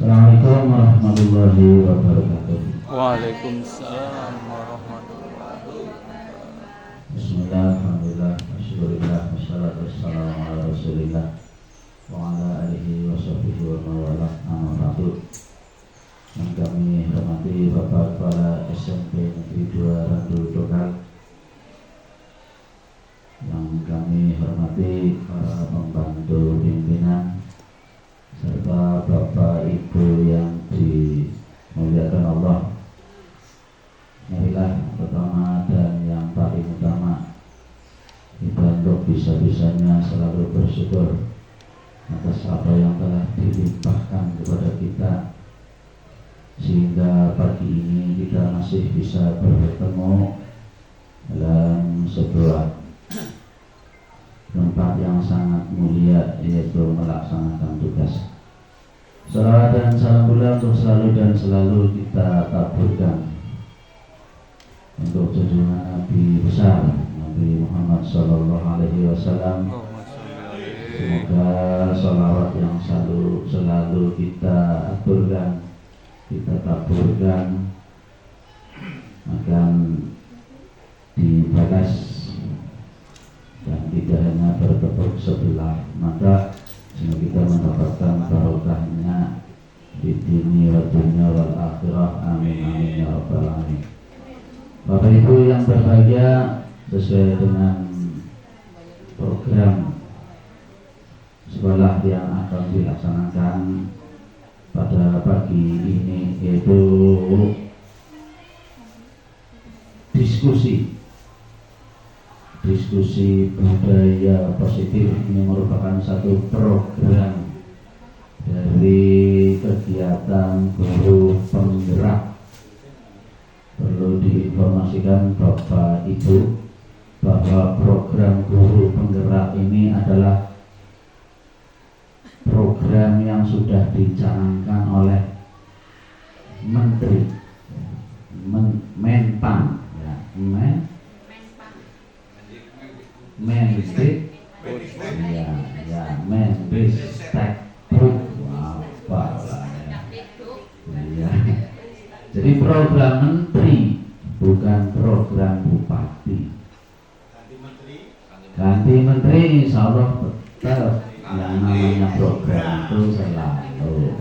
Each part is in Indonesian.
Assalamualaikum warahmatullahi wabarakatuh. Waalaikumsalam warahmatullahi wabarakatuh. Bismillah, alhamdulillah, wasyukurillah, wassalatu wassalamu ala rasulillah wa ala alihi wa sahbihi wa mawalah, amma ba'du. Yang kami hormati Bapak Kepala SMP Negeri 2 Randul Dokal, yang kami hormati para pembantu pimpinan, serta Bapak Ibu yang dimuliakan Allah. Marilah pertama dan yang paling utama, kita untuk bisa-bisanya selalu bersyukur atas apa yang telah dilimpahkan kepada kita, sehingga pagi ini kita masih bisa bertemu dalam sebuah tempat yang sangat mulia, yaitu melaksanakan tugas. Salawat dan salam pula untuk selalu dan selalu kita taburkan untuk junjungan Nabi besar, Nabi Muhammad SAW. Semoga salawat yang selalu kita aturkan, kita taburkan, akan dibalas dan tidak hanya bertepuk sebelah mata, sehingga kita mendapatkan barokahnya di dunia wa dunia wal akhirah. Amin amin ya rabbal alamin. Bapak Ibu yang berbahagia, sesuai dengan program sekolah yang akan dilaksanakan pada pagi ini, yaitu diskusi budaya positif. Ini merupakan satu program dari kegiatan guru penggerak. Perlu diinformasikan Bapak Ibu bahwa program guru penggerak ini adalah program yang sudah dicanangkan oleh Menteri Menpan, ya, Mendikbud, Mendikbud, apa lah ya. Jadi program menteri, bukan program bupati. Ganti menteri, insya Allah tetap yang namanya program itu selalu.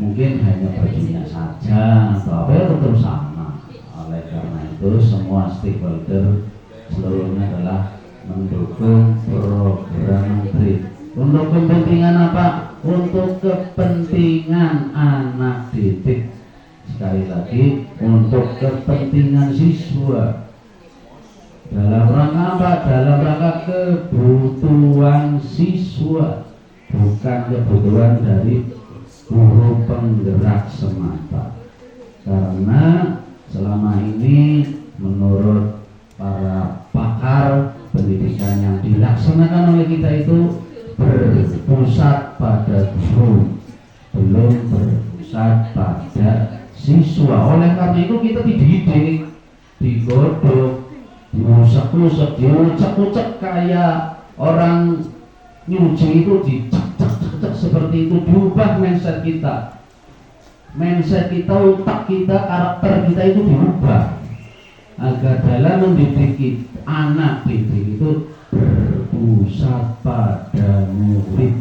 Mungkin hanya bajunya saja atau apa tetap sama. Oleh karena itu semua stakeholder seluruhnya adalah mendukung program menteri. Untuk kepentingan apa? Untuk kepentingan anak didik. Sekali lagi, untuk kepentingan siswa. Dalam rangka apa? Dalam rangka kebutuhan siswa, bukan kebutuhan dari guru penggerak semata. Karena selama ini menurut para pakar pendidikan yang dilaksanakan oleh kita itu berpusat pada guru, belum berpusat pada siswa. Oleh karena itu kita dididik, digodok, diusap-usap, diucek-ucek kayak orang nyuci itu, dicek-cek seperti itu. Diubah mindset kita, otak kita, karakter kita itu diubah agar dalam mendidik anak didik itu berpusat pada murid.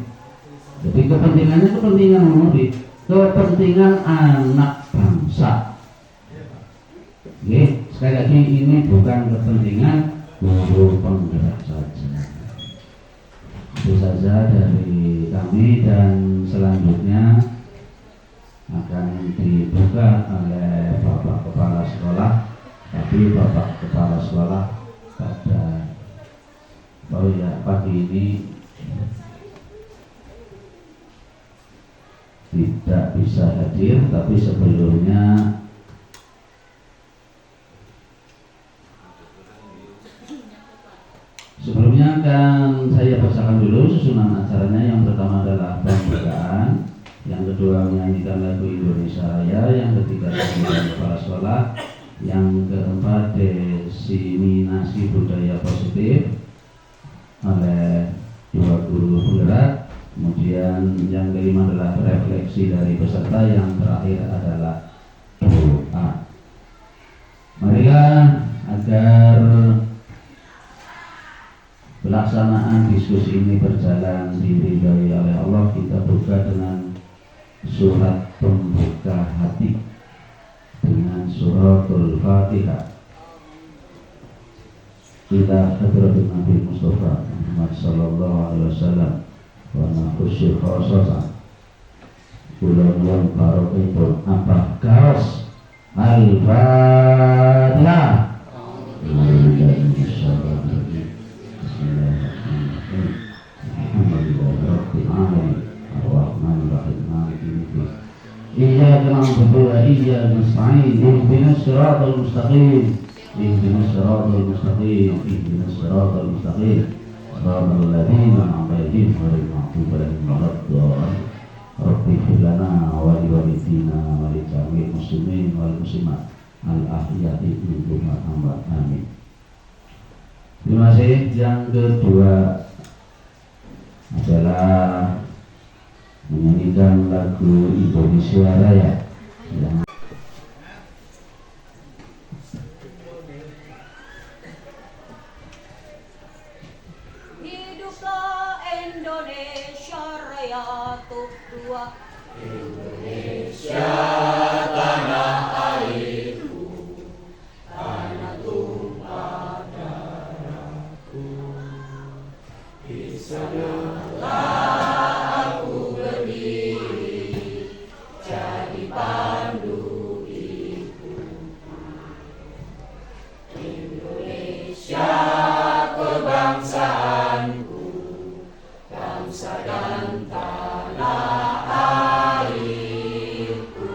Jadi kepentingannya kepentingan murid, kepentingan anak bangsa. Oke, sekali lagi ini bukan kepentingan guru penggerak saja. Itu saja dari kami, dan selanjutnya akan dibuka oleh Bapak Kepala Sekolah. Tapi Bapak Kepala Sekolah pada pagi ini tidak bisa hadir, tapi sebelumnya akan saya bacakan dulu susunan acaranya. Yang pertama adalah pembukaan, yang kedua menyanyikan lagu Indonesia Raya, yang ketiga pembukaan kepala sekolah, yang keempat diseminasi budaya positif oleh dua guru penggerak, kemudian Kemudian yang kelima adalah refleksi dari peserta. Yang terakhir adalah doa. Marilah agar pelaksanaan diskusi ini berjalan diridhai oleh Allah, kita buka dengan surat pembuka hati dengan suratul Fatihah. Ila hadratin Nabi Mustafa Muhammad sallallahu alaihi wasallam wa nakhusyu khosasa kulon yang barokah apa kaos al-Fatihah. Iyyaka na'budu wa iyyaka nasta'in ihdinas siratal mustaqim ihdinas siratal mustaqim ihdinas siratal mustaqim siratal ladzina an'amta 'alaihim ghairil maghdubi 'alaihim waladdallin Rabbi ighfir lana wa li walidina wa li jami'il muslimin wal muslimat al-ahya'i minhum wal amwat amin. Terima kasih. Yang kedua adalah menyanyikan lagu Indonesia Raya yang hiduplah Indonesia Raya Tuk 2. Indonesia tanah airku, tanah tumpah darahku, di sanalah aku berdiri, jadi pandu ibu. Indonesia kebangsaanku, bangsa dan tanah airku.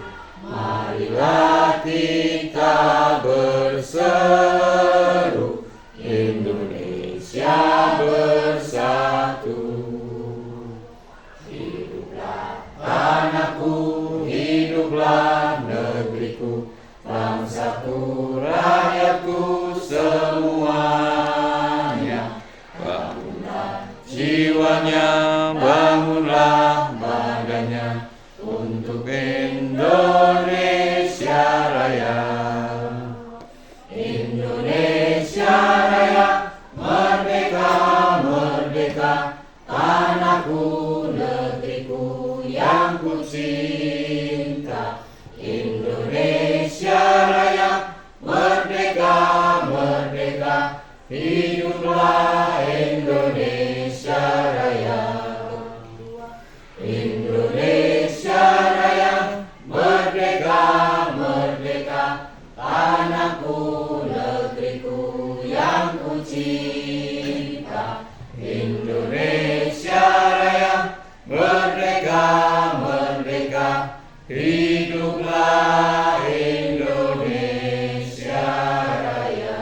Marilah kita berseru, Indonesia bersatu. Hiduplah tanahku, hiduplah negeriku, bangsaku, rakyatku semuanya. Bangunlah jiwanya, bangunlah badannya untuk Indonesia Raya. Indonesia Raya, merdeka, merdeka, tanahku, negeriku yang ku cinta. Indonesia Raya, merdeka, merdeka, hiduplah Indonesia Raya. Indonesia Raya, merdeka, merdeka, tanahku, negeriku yang ku cinta. Indonesia Raya, merdeka, merdeka, hiduplah Indonesia Raya.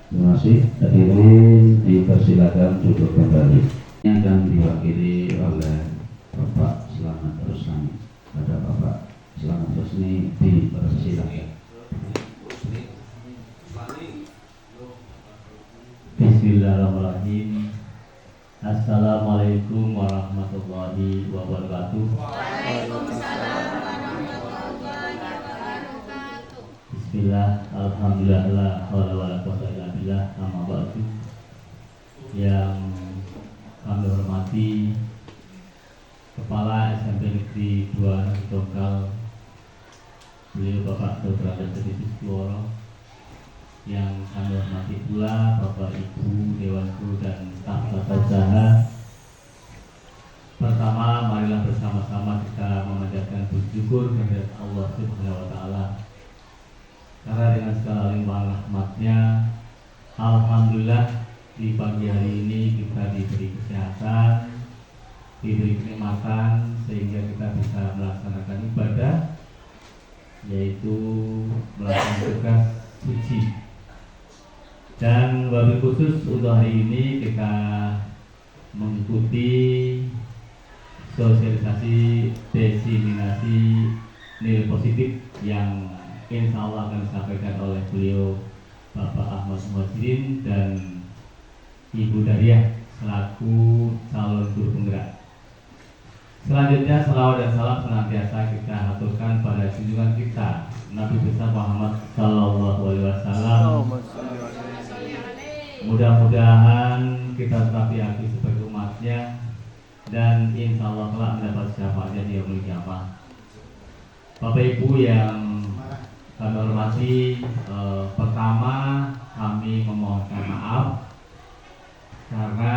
Terima kasih. Hadirin dipersilakan duduk kembali. Yang akan diwakili oleh Bapak Selamat Rusni. Pada Bapak Selamat Rusni dipersilakan. Bismillahirrahmanirrahim. Assalamualaikum warahmatullahi wabarakatuh. Waalaikumsalam warahmatullahi wabarakatuh. Bismillah, alhamdulillah, la haula wala quwwata illa billah, amma ba'du. Yang kami hormati Kepala SMP Negeri 2 Negeri Tongkal, beliau Bapak Dr. Andes Dedi Suworo. Yang kami hormati pula Bapak Ibu Dewan Guru dan staf tata usaha. Pertama, marilah bersama-sama kita memanjatkan puji syukur kepada Allah Subhanahu wa taala. Karena dengan segala limpahan rahmat-Nya, alhamdulillah di pagi hari ini kita diberi kesehatan, diberi kenikmatan sehingga kita bisa melaksanakan ibadah, yaitu melaksanakan tugas suci. Dan wabil khusus untuk hari ini kita mengikuti sosialisasi diseminasi nilai positif yang insya Allah akan disampaikan oleh beliau Bapak Ahmad Muhajirin dan Ibu Dariah selaku calon guru penggerak. Selanjutnya salawat dan salam senantiasa kita aturkan pada junjungan kita Nabi besar Muhammad Sallallahu Alaihi Wasallam. Mudah-mudahan kita tetap yakin sebagai umatnya dan insya Allah telah mendapat syafaatnya di yaumul kiamah. Bapak Ibu yang kami hormati, pertama kami memohonkan maaf karena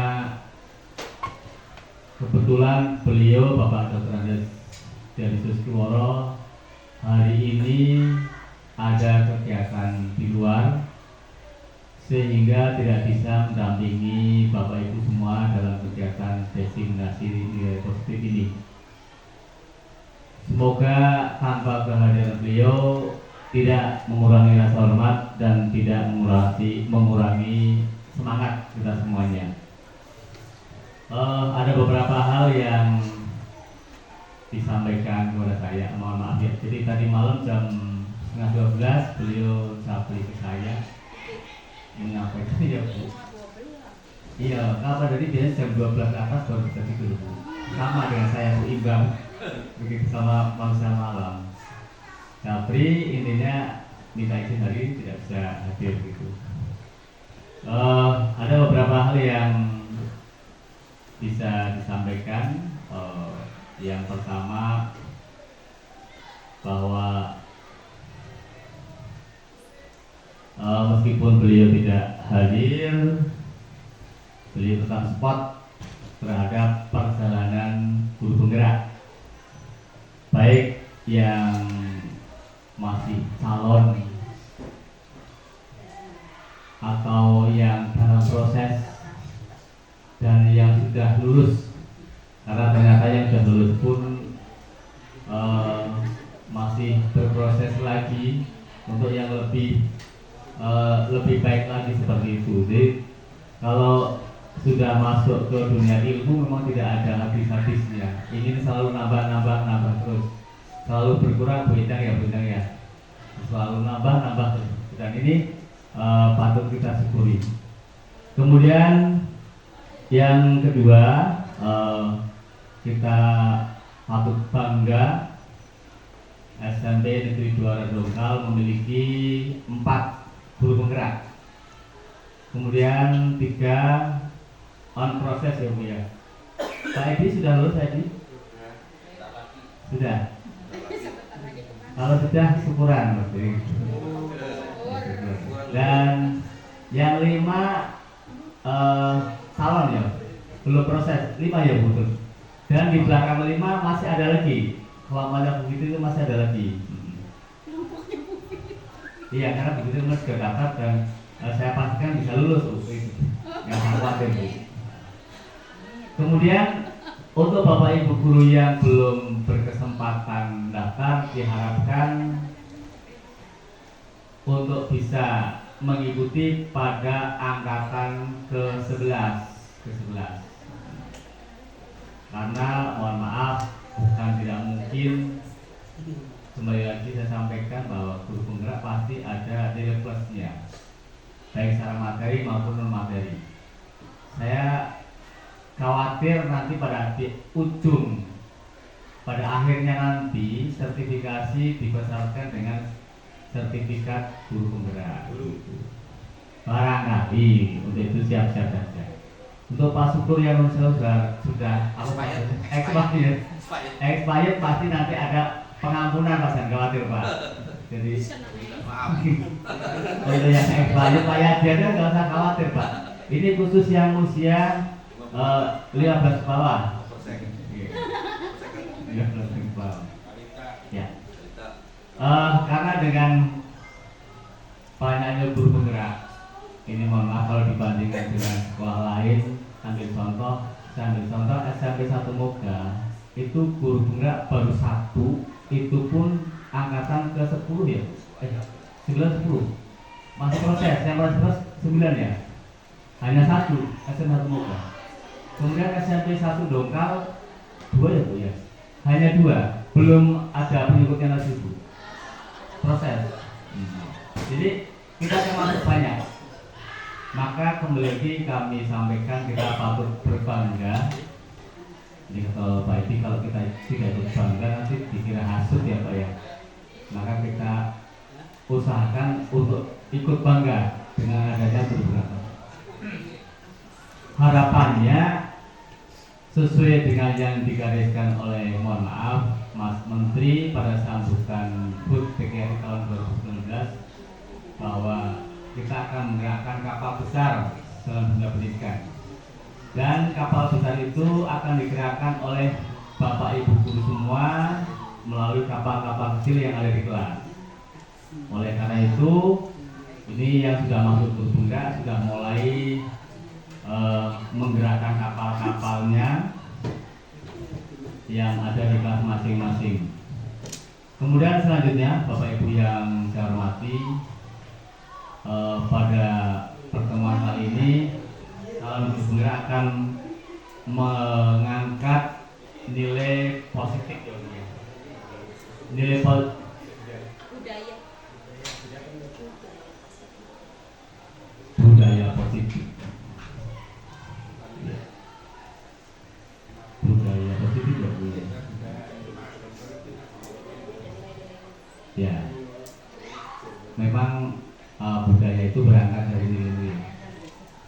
kebetulan beliau Bapak Dr. Andes dari Suskiworo hari ini ada kegiatan di luar sehingga tidak bisa mendampingi Bapak Ibu semua dalam kegiatan designasi nilai positif ini. Semoga tanpa kehadiran beliau tidak mengurangi rasa hormat dan tidak mengurangi semangat kita semuanya. Ada beberapa hal yang disampaikan kepada saya, mohon maaf ya. Jadi tadi malam jam 11:30 beliau sampai ke saya menyampaikan ya Bu. Iya, apa tadi biasanya jam 12 ke atas baru bisa tidur Bu. Sama dengan saya Bu, imbang begitu sama manusia malam. Tapi intinya minta izin hari ini tidak bisa hadir gitu. Ada beberapa hal yang bisa disampaikan. Yang pertama bahwa meskipun beliau tidak hadir, beliau tetap support terhadap perjalanan guru penggerak, baik yang masih calon atau yang dalam proses dan yang sudah lulus. Karena ternyata yang sudah lulus pun masih berproses lagi untuk yang lebih baik lagi seperti itu. Jadi kalau sudah masuk ke dunia ilmu memang tidak ada habis-habisnya. Ingin selalu nambah terus, selalu berkurang berhitang ya, selalu nambah terus. Dan ini patut kita syukuri. Kemudian yang kedua, kita patut bangga SMP Negeri 2 Dongkal memiliki 4 guru penggerak. Kemudian 3 on proses ya Bu ya. Pak Edi sudah lulus Edi? Sudah. Kalau sudah syukuran berarti. Dan yang 5 salon ya, belum proses 5 ya Bu. Dan di belakang 5 masih ada lagi. Kalau banyak begitu itu masih ada lagi. Iya, karena begitu mas sudah daftar dan saya pastikan bisa lulus Bu. Jangan khawatir Bu. Kemudian untuk Bapak Ibu guru yang belum berkesempatan daftar, diharapkan untuk bisa mengikuti pada angkatan ke-11. Karena mohon maaf, bukan tidak mungkin, kembali lagi saya sampaikan bahwa guru penggerak pasti ada nilai plusnya, baik secara materi maupun non materi. Saya khawatir nanti pada ujung, pada akhirnya nanti sertifikasi dibesarkan dengan sertifikat guru penggerak. Barangkali untuk itu siap-siap saja. Untuk Pak Syukur yang sudah expired pasti nanti ada pengampunan Pak, jangan khawatir Pak. Jadi untuk yang expired Pak ya dia nggak usah khawatir Pak. Ini khusus yang usia 15 bawah. Ya. Karena dengan banyaknya guru penggerak, ini mohon maaf kalau dibandingkan dengan sekolah lain, saya ambil contoh SMP 1 Moga itu guru penggerak baru 1, itu pun angkatan ke-10 ya, 9-10 masih proses, yang proses 9 ya, hanya 1 SMP 1 Moga. Kemudian SMP 1 Dongkal 2 ya Bu ya, hanya 2, belum ada pengikutnya lagi Bu, proses. Jadi kita akan masuk banyak. Maka kembali lagi kami sampaikan kita patut berbangga. Jadi kalau Pak Edi, kalau kita tidak ikut bangga nanti dikira hasut ya Pak ya. Maka kita usahakan untuk ikut bangga dengan adanya beberapa. Harapannya sesuai dengan yang digariskan oleh, mohon maaf, Mas Menteri pada sambutan HUT PKRI tahun 2019, bahwa kita akan menggerakkan kapal besar dalam dunia pendidikan, dan kapal besar itu akan digerakkan oleh Bapak Ibu guru semua melalui kapal-kapal kecil yang ada di kelas. Oleh karena itu, ini yang sudah masuk ke Bunda sudah mulai menggerakkan kapal-kapalnya yang ada di kelas masing-masing. Kemudian selanjutnya, Bapak Ibu yang saya hormati, pada pertemuan kali ini Salam Guru Bunda akan mengangkat nilai positif ya, nilai budaya positif. Budaya positif ya Bu. Ya, memang budaya itu berangkat dari nilai-nilai.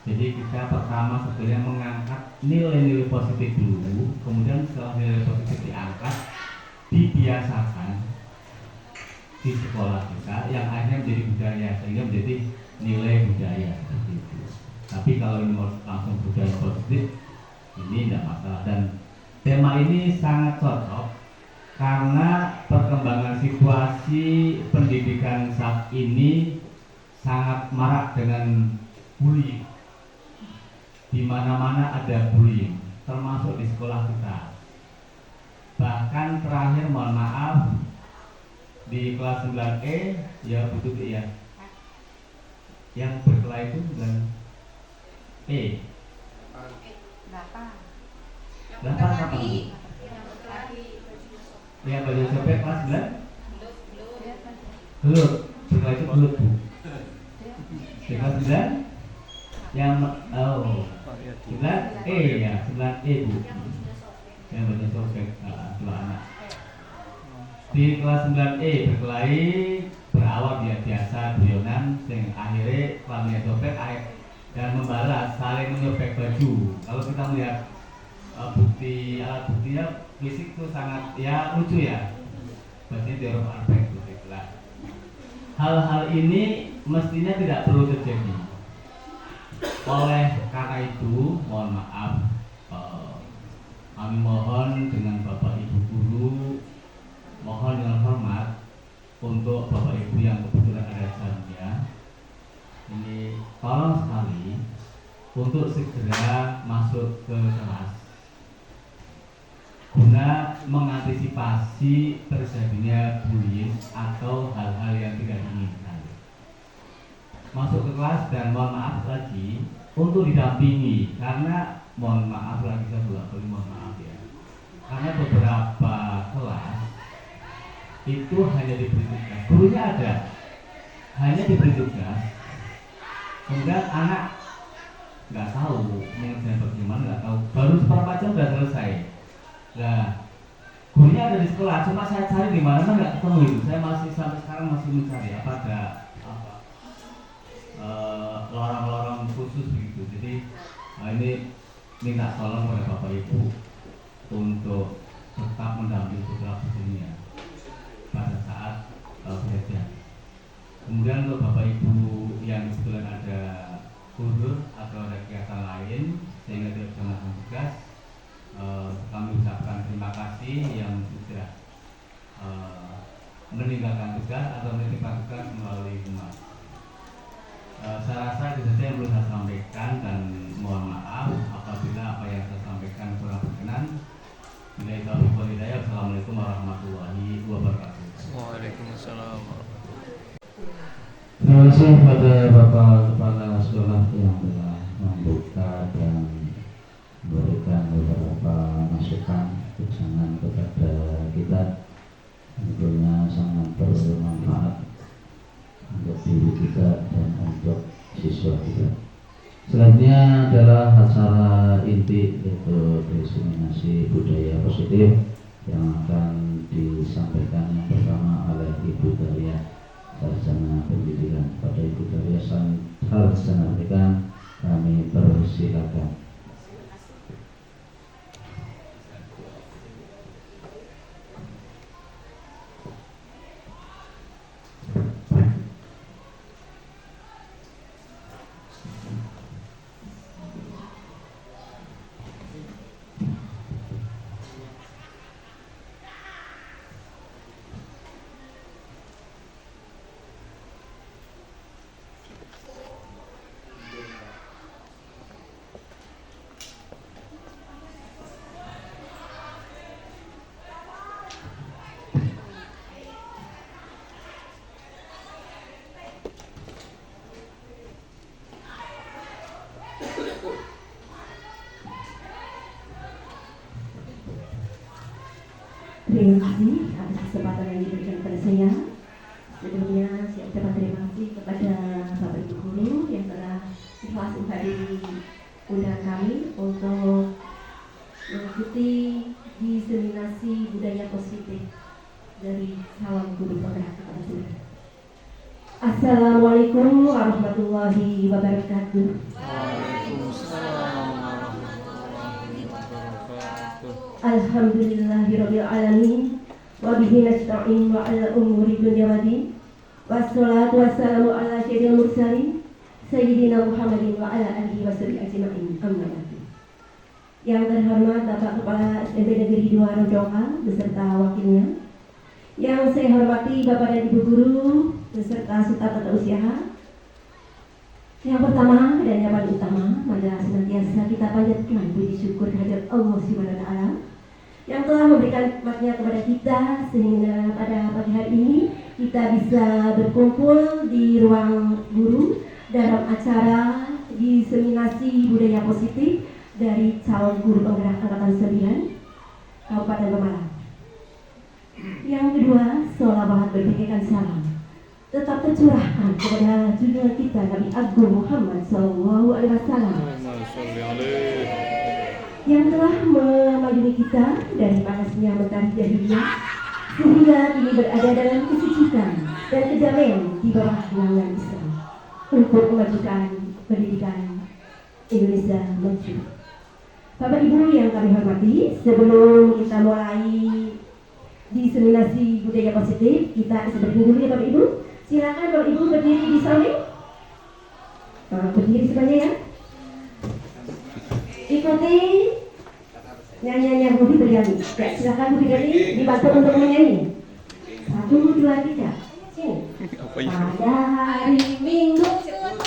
Jadi kita pertama sebetulnya mengangkat nilai-nilai positif dulu, kemudian setelah nilai positif diangkat, dibiasakan di sekolah kita yang akhirnya menjadi budaya, sehingga menjadi nilai budaya seperti itu. Tapi kalau ini mau langsung budaya positif, ini tidak masalah. Dan tema ini sangat cocok karena perkembangan situasi pendidikan saat ini sangat marak dengan bullying. Di mana-mana ada bullying, termasuk di sekolah kita. Bahkan terakhir, mohon maaf, di kelas 9E ya betul ya, yang berkelahi itu 9E. 8 apa? Yang baju sobek kelas 9? Belut, berkelahi itu belut Bu. Di kelas 9? Yang 9E ya, 9E Bu. Yang baju sobek dua anak. Di kelas 9E berkelahi, berawal dia biasa guyonan, sing akhirnya kelaminnya sobek dan membalas, saling menyobek baju. Kalau kita melihat alat buktinya fisik itu sangat ya lucu ya. Bajunya di Eropa Arbek gitu lah. Hal-hal ini mestinya tidak perlu terjadi. Oleh karena itu, mohon maaf, kami mohon dengan Bapak Ibu guru, mohon dengan hormat untuk Bapak Ibu yang kebetulan ada jamnya, ini tolong sekali untuk segera masuk ke kelas guna mengantisipasi terjadinya bullying atau hal-hal yang tidak diinginkan. Masuk ke kelas dan mohon maaf lagi untuk didampingi, karena mohon maaf lagi saya mohon maaf ya, karena beberapa kelas itu hanya diberi tugas, gurunya ada, hanya diberi tugas, kemudian anak nggak tahu mengerjakan bagaimana, nggak tahu, baru seperempat jam sudah selesai. Nah, gurunya ada di sekolah, cuma saya cari di mana nggak ketemu itu. Saya masih sampai sekarang masih mencari apa ada lorong-lorong khusus begitu. Jadi ini minta tolong kepada Bapak Ibu untuk tetap mendampingi putra putrinya pada saat belajar. Kemudian untuk Bapak Ibu yang kebetulan ada kursus atau ada kegiatan lain sehingga tidak bisa melakukan tugas, kami ucapkan terima kasih yang sudah meninggalkan tugas atau menitipkan tugas melalui rumah. Saya rasa itu saja yang perlu saya sampaikan, dan mohon maaf apabila apa yang saya sampaikan kurang berkenan. Bila itu wal hidayah. Assalamualaikum warahmatullahi wabarakatuh. Waalaikumsalam warahmatullahi wabarakatuh. Terima kasih kepada Bapak Kepala Sekolah yang telah membuka dan memberikan beberapa masukan ujangan kepada kita, tentunya sangat bermanfaat untuk diri kita dan untuk siswa kita. Selanjutnya adalah acara inti, yaitu diseminasi budaya positif yang akan disampaikan yang pertama oleh Ibu Dalia, Sarjana Pendidikan. Pada Ibu Dalia Sarjana Pendidikan kami persilakan. Terima kasih atas kesempatan yang diberikan kepada saya. Sebelumnya saya ucapkan terima kasih kepada Bapak Ibu Guru yang telah ikhlas menghadiri undangan kami untuk mengikuti diseminasi budaya positif dari calon guru penggerak kepada seluruh. Assalamualaikum warahmatullahi wabarakatuh. Waalaikumsalam warahmatullahi wabarakatuh. Alhamdulillahirabbil alamin wa bihi nasta'in wa ala umuri dunya waddin. Wassalatu wassalamu ala sayyidil mursalin sayyidina Muhammadin wa ala alihi washabihi ajmain. Amma ba'du. Yang terhormat Bapak Kepala SMP Negeri 2 Rondongan beserta wakilnya. Yang saya hormati Bapak dan Ibu guru beserta staf tata usaha. Yang pertama dan yang paling utama, marilah senantiasa kita panjatkan puji syukur kehadirat Allah Subhanahu wa taala yang telah memberikan nikmatnya kepada kita sehingga pada pagi hari ini kita bisa berkumpul di ruang guru dalam acara diseminasi budaya positif dari calon guru penggerak angkatan 9 Kabupaten Pemalang. Yang kedua, sholawat berbagikan salam tetap tercurahkan kepada junjungan kita Nabi Agung Muhammad SAW yang telah memayungi kita dari panasnya mentari jahiliyah sehingga kini berada dalam kesucian dan kedamaian di bawah naungan Islam untuk memajukan pendidikan Indonesia maju. Bapak Ibu yang kami hormati, sebelum kita mulai diseminasi budaya positif, kita seperti dulu ya Bapak Ibu. Silakan Bapak Ibu berdiri di samping. Berdiri semuanya ya. Ikuti nyanyian Budi Berliani. Ya, silakan Budi Berliani dibantu untuk menyanyi. 1, 2, 3. Sini. Pada hari Minggu turut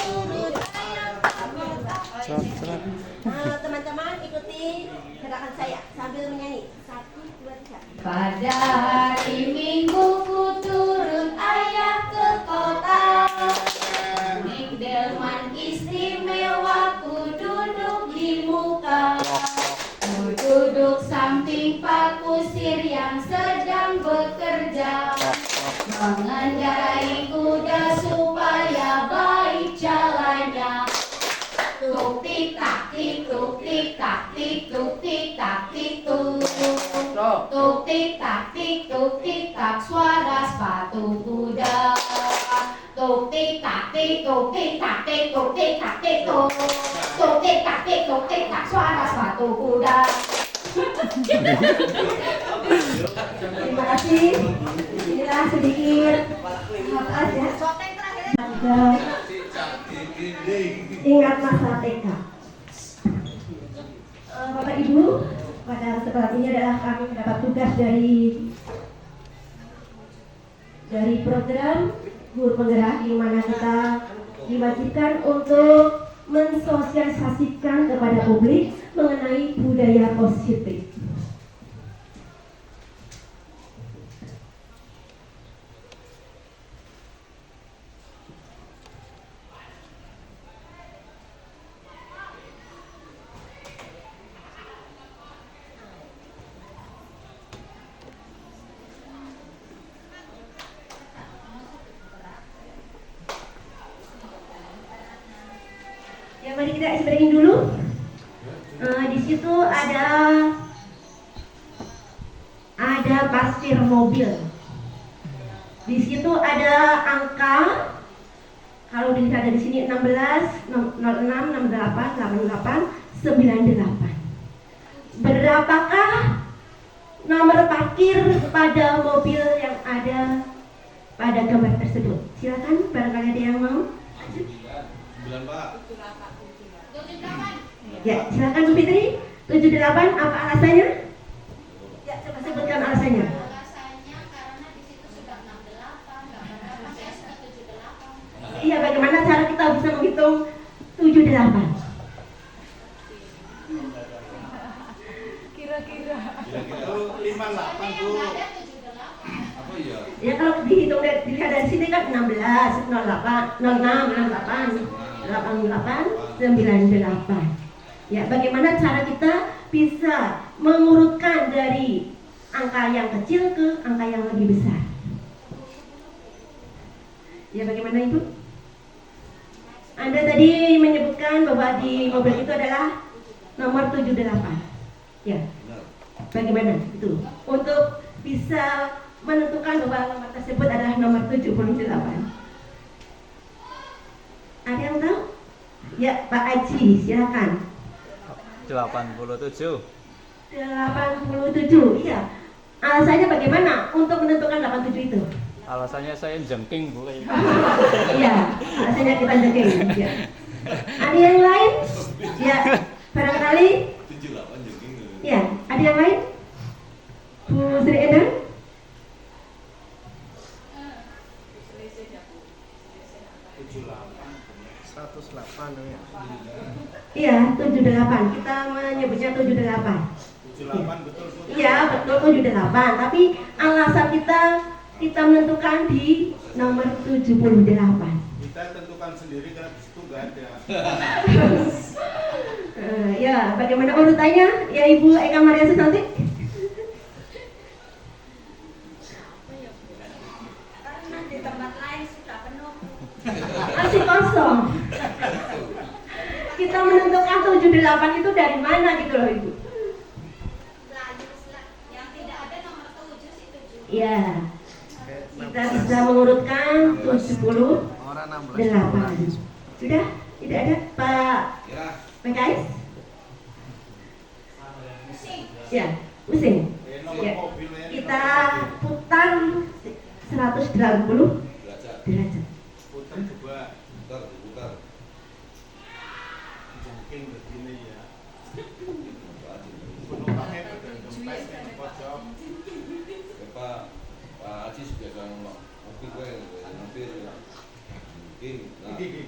teman-teman ikuti gerakan saya sambil menyanyi. 1, 2, 3. Pada hari Minggu ku turut ayah ke kota, ning delman istimewa ku duduk di muka, ku duduk samping Pak Kusir yang sedang bekerja, mengendarai kuda supaya baik jalannya. Tuk tik tak tik tuk tik tak tik tuk tik tak tik tuk. Tuk tik tak tik tuk tik tak suara sepatu kuda. Tuk tik tak tik tuk tik tak tik tuk tik tak tik tuk. Tuk tik tak tik tuk tik tak suara sepatu kuda. Terima kasih. Inilah sedikit maaf ya. Ingat masa TK. Bapak Ibu, pada kesempatan ini adalah kami mendapat tugas dari program guru penggerak di mana kita diwajibkan untuk mensosialisasikan kepada publik mengenai budaya positif. Yang kita breaking dulu. Di situ ada pasir mobil. Di situ ada angka. Kalau dilihat dari sini 16, 06, 68, 88, 98. Berapakah nomor parkir pada mobil yang ada pada gambar tersebut? Silakan, barangkali ada yang mau. 9, Pak. Ya, silakan Bu Fitri. 78, apa alasannya? Ya, coba sebutkan alasannya. Alasannya karena di situ sudah 68, saya sudah 78. Iya, bagaimana cara kita bisa menghitung 78? Kira-kira 58, Bu. Apa ya? Ya kalau dihitung dilihat dari sini kan 16, 08, 06, 68, 88, 98. Ya, bagaimana cara kita bisa mengurutkan dari angka yang kecil ke angka yang lebih besar? Ya, bagaimana Ibu? Anda tadi menyebutkan bahwa di mobil itu adalah nomor 78. Ya. Bagaimana itu? Untuk bisa menentukan bahwa nomor tersebut adalah nomor 78. Ada yang tahu? Ya, Pak Aji, silakan. 87. 87, iya. Alasannya bagaimana untuk menentukan 87 itu? Alasannya saya jengking, Bu. Iya, alasannya kita jengking. Ya. Ada yang lain? Ya, barangkali. 78 jengking. Ya, ada yang lain? Bu Sri Endang? 108 ya. Iya, 78. Kita menyebutnya 78. 78 betul, Bu. Iya, betul 78. Tapi alasan kita menentukan di nomor 78. Kita tentukan sendiri karena di situ nggak ada. Ya, bagaimana urutannya? Ya, Ibu Eka Maria Susanti. karena di tempat lain sudah penuh. Masih kosong. Kita menentukan 78 itu dari mana gitu loh, Ibu? Yang tidak ada nomor 7 sih 7. Ya, kita bisa mengurutkan 78. Orang 16. Sudah? Tidak ada, Pak PKS? Ya, pusing. Ya, kita putar 180 derajat. Putar coba. Putar. Jengking begini ya. Penumpangnya pada kempes di pojok. Pak Aji biasa ngomong, mungkin gue hampir mungkin.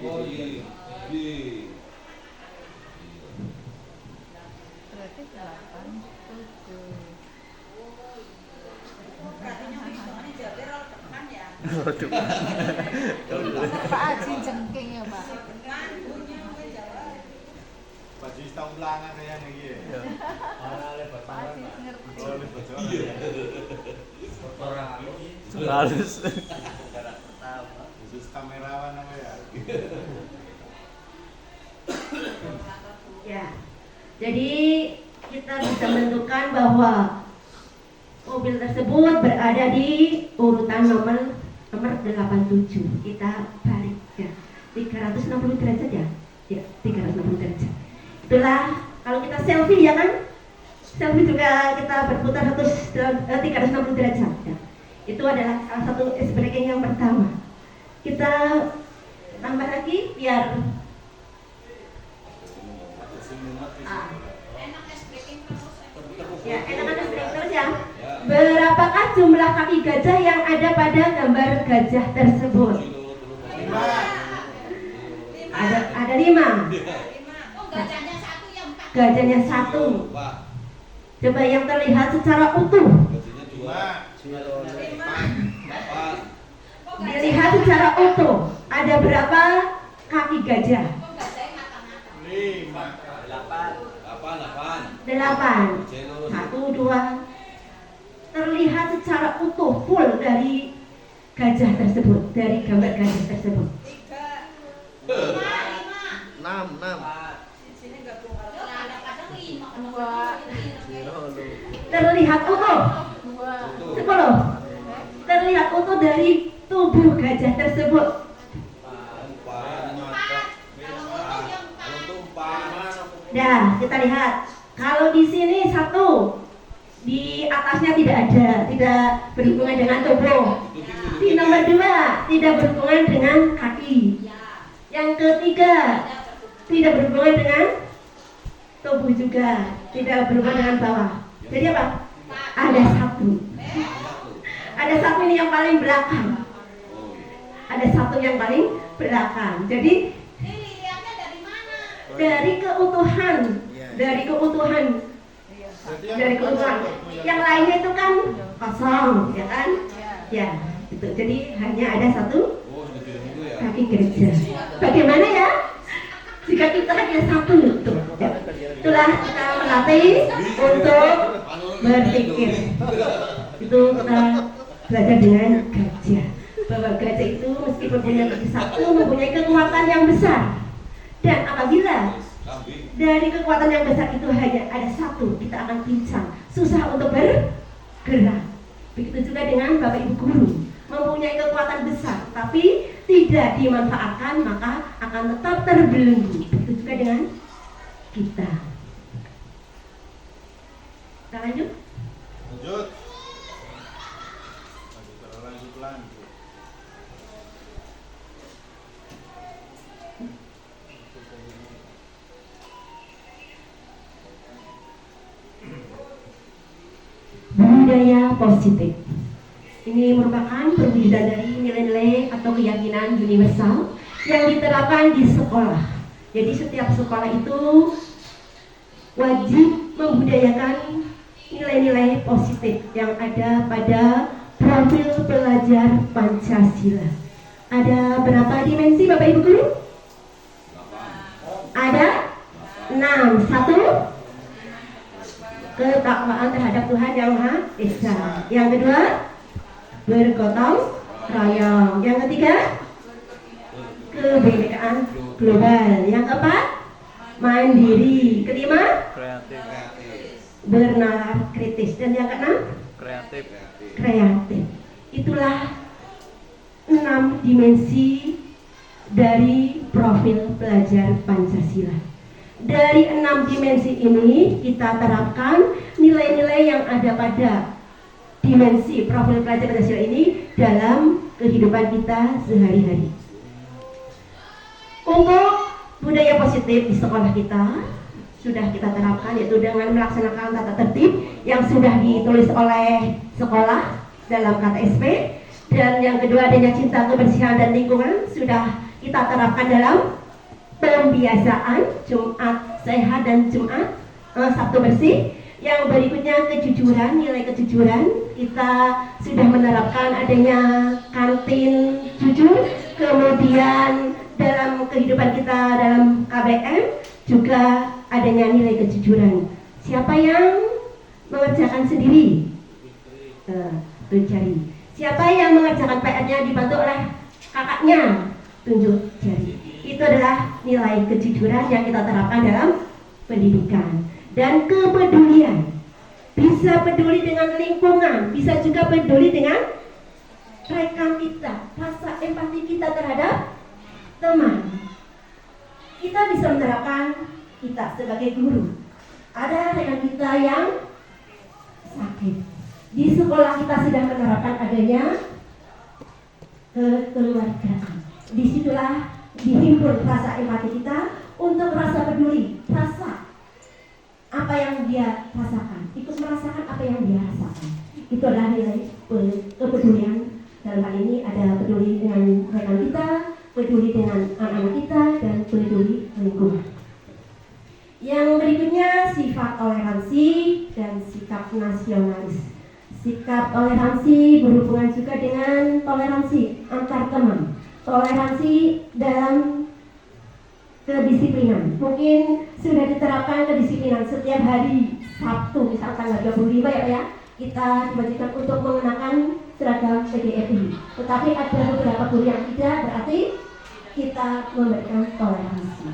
Oh iya. Berarti 8, 7. Berarti nyampe soalnya jawabnya roll depan ya. Pak Aji jengking ya, Pak. Depan punya jawab. Baju hitam ulangan kayak ini ya. Pak Aji ngerti. Oh, ini baju. Halus. Khusus kamerawan apa ya? Ya, jadi kita bisa menentukan bahwa mobil tersebut berada di urutan nomor 87. Kita balik ya, 360 derajat ya, ya 360 derajat. Itulah kalau kita selfie ya kan, selfie juga kita berputar 360 derajat. Ya. Itu adalah salah satu ice breaking yang pertama. Kita tambah lagi biar Enak es breaking terus. ya enakan ice breaking terus ya. Berapakah jumlah kaki gajah yang ada pada gambar gajah tersebut? Ada 5. 5. Oh, gajahnya 1 yang 4. Gajahnya 1. Coba yang terlihat secara utuh. Dilihat secara utuh. Ada berapa kaki gajah? Oh, gajahnya matang-matang. 8. 1, 2. Terlihat secara utuh full dari gajah tersebut, dari gambar gajah tersebut. 3. 5. 6. Dua. Terlihat utuh. Dua. 10. Terlihat utuh dari tubuh gajah tersebut. Nah, kita lihat. Kalau di sini 1, di atasnya tidak ada, tidak berhubungan dengan tubuh. Di nomor 2, tidak berhubungan dengan kaki. Yang ketiga, tidak berhubungan dengan tubuh juga, tidak berhubungan dengan bawah. Jadi apa? Ada 1. Ada 1 ini yang paling belakang. Ada 1 yang paling belakang. Jadi dari keutuhan, dari keutuhan, dari keutuhan. Yang lainnya itu kan kosong, ya kan? Ya, itu. Jadi hanya ada 1 kaki gereja. Bagaimana ya? Jika kita hanya 1 itu, ya. Itulah kita melatih untuk berpikir. Itu kita belajar dengan gajah. Bahwa gajah itu meskipun punya kaki 1 mempunyai kekuatan yang besar. Dan apabila dari kekuatan yang besar itu hanya ada 1, kita akan pincang, susah untuk bergerak. Begitu juga dengan Bapak Ibu guru, mempunyai kekuatan besar, tapi tidak dimanfaatkan maka akan tetap terbelenggu. Begitu juga dengan kita. Kita lanjut. Lanjut. Lanjut. Budaya positif. Ini merupakan perwujudan dari nilai-nilai atau keyakinan universal yang diterapkan di sekolah. Jadi setiap sekolah itu wajib membudayakan nilai-nilai positif yang ada pada profil pelajar Pancasila. Ada berapa dimensi Bapak Ibu guru? Ada 6. 1, ketakwaan terhadap Tuhan Yang Maha Esa. Yang kedua, bergotong royong. Yang ketiga, kebinekaan global. Yang keempat, mandiri. Kelima, bernalar kritis. Dan yang keenam, kreatif. Itulah 6 dimensi dari profil pelajar Pancasila. Dari 6 dimensi ini kita terapkan nilai-nilai yang ada pada dimensi profil pelajar Pancasila ini dalam kehidupan kita sehari-hari. Untuk budaya positif di sekolah kita sudah kita terapkan, yaitu dengan melaksanakan tata tertib yang sudah ditulis oleh sekolah dalam KTSP. Dan yang kedua, adanya cinta kebersihan dan lingkungan sudah kita terapkan dalam pembiasaan Jumat sehat dan Jumat Sabtu bersih. Yang berikutnya kejujuran, nilai kejujuran kita sudah menerapkan adanya kantin jujur. Kemudian dalam kehidupan kita dalam KBM juga adanya nilai kejujuran. Siapa yang mengerjakan sendiri? Tunjuk. Siapa yang mengerjakan PR-nya dibantu oleh kakaknya? Tunjuk jari. Itu adalah nilai kejujuran yang kita terapkan dalam pendidikan. Dan kepedulian, bisa peduli dengan lingkungan, bisa juga peduli dengan rekan kita, rasa empati kita terhadap teman. Kita bisa menerapkan kita sebagai guru. Ada rekan kita yang sakit. Di sekolah kita sudah menerapkan adanya kekeluargaan. Disitulah dihimpun rasa empati kita untuk rasa peduli, rasa apa yang dia rasakan, ikut merasakan apa yang dia rasakan. Itu adalah nilai kepedulian. Dalam hal ini ada peduli dengan rekan kita, peduli dengan anak-anak kita, dan peduli lingkungan. Yang berikutnya sifat toleransi dan sikap nasionalis. Sikap toleransi berhubungan juga dengan toleransi antar teman, toleransi dalam kedisiplinan. Mungkin sudah diterapkan kedisiplinan setiap hari Sabtu, misal tanggal 25 ya Pak ya, kita diwajibkan untuk mengenakan seragam PGRI. Tetapi ada beberapa guru yang tidak, berarti kita memberikan toleransi.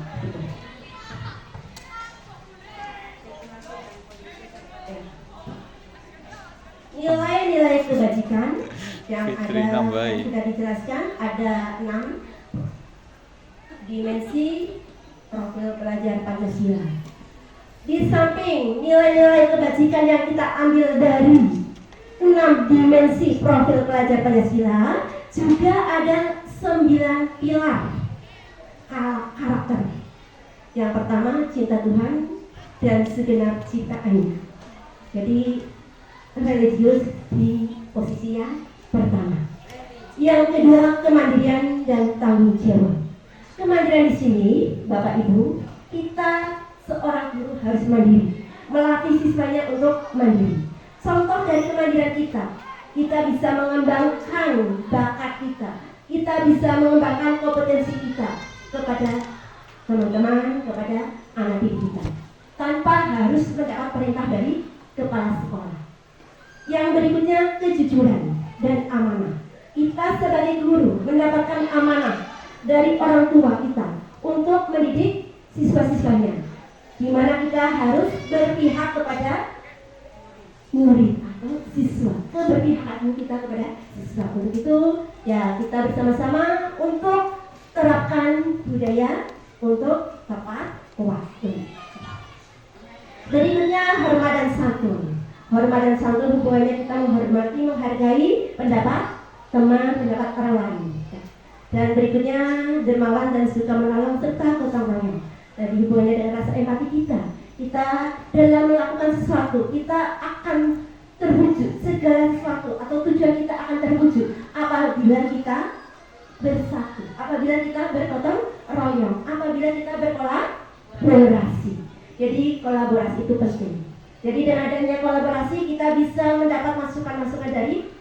Nilai-nilai kebajikan yang Fitri ada nambahi. yang sudah dijelaskan ada 6 dimensi profil pelajar Pancasila. Di samping nilai-nilai kebajikan yang kita ambil dari 6 dimensi profil pelajar Pancasila, juga ada 9 pilar karakter. Yang pertama, cinta Tuhan dan segenap ciptaannya. Jadi religius di posisi yang pertama. Yang kedua, kemandirian dan tanggung jawab. Kemandirian di sini, Bapak Ibu, kita seorang guru harus mandiri, melatih siswanya untuk mandiri. Contoh dari kemandirian kita bisa mengembangkan bakat kita bisa mengembangkan kompetensi kita kepada teman-teman, kepada anak didik kita, tanpa harus mendapat perintah dari kepala sekolah. Yang berikutnya, kejujuran dan amanah. Kita sebagai guru mendapatkan amanah dari orang tua kita untuk mendidik siswa-siswanya, di mana kita harus berpihak kepada murid atau siswa, keberpihakan kita kepada siswa. Untuk itu, ya kita bersama-sama untuk terapkan budaya untuk tepat waktu. Berikutnya, hormat dan santun. Hormat dan santun hubungannya kita menghormati, menghargai pendapat teman, pendapat orang lain. Dan berikutnya, dermawan dan suka menolong serta gotong royong. Dan hubungannya dengan rasa empati kita dalam melakukan sesuatu, kita akan terwujud segala sesuatu atau tujuan kita akan terwujud apabila kita bersatu, apabila kita bergotong royong, apabila kita berkolaborasi. Jadi kolaborasi itu penting. Jadi dengan adanya kolaborasi kita bisa mendapat masukan-masukan dari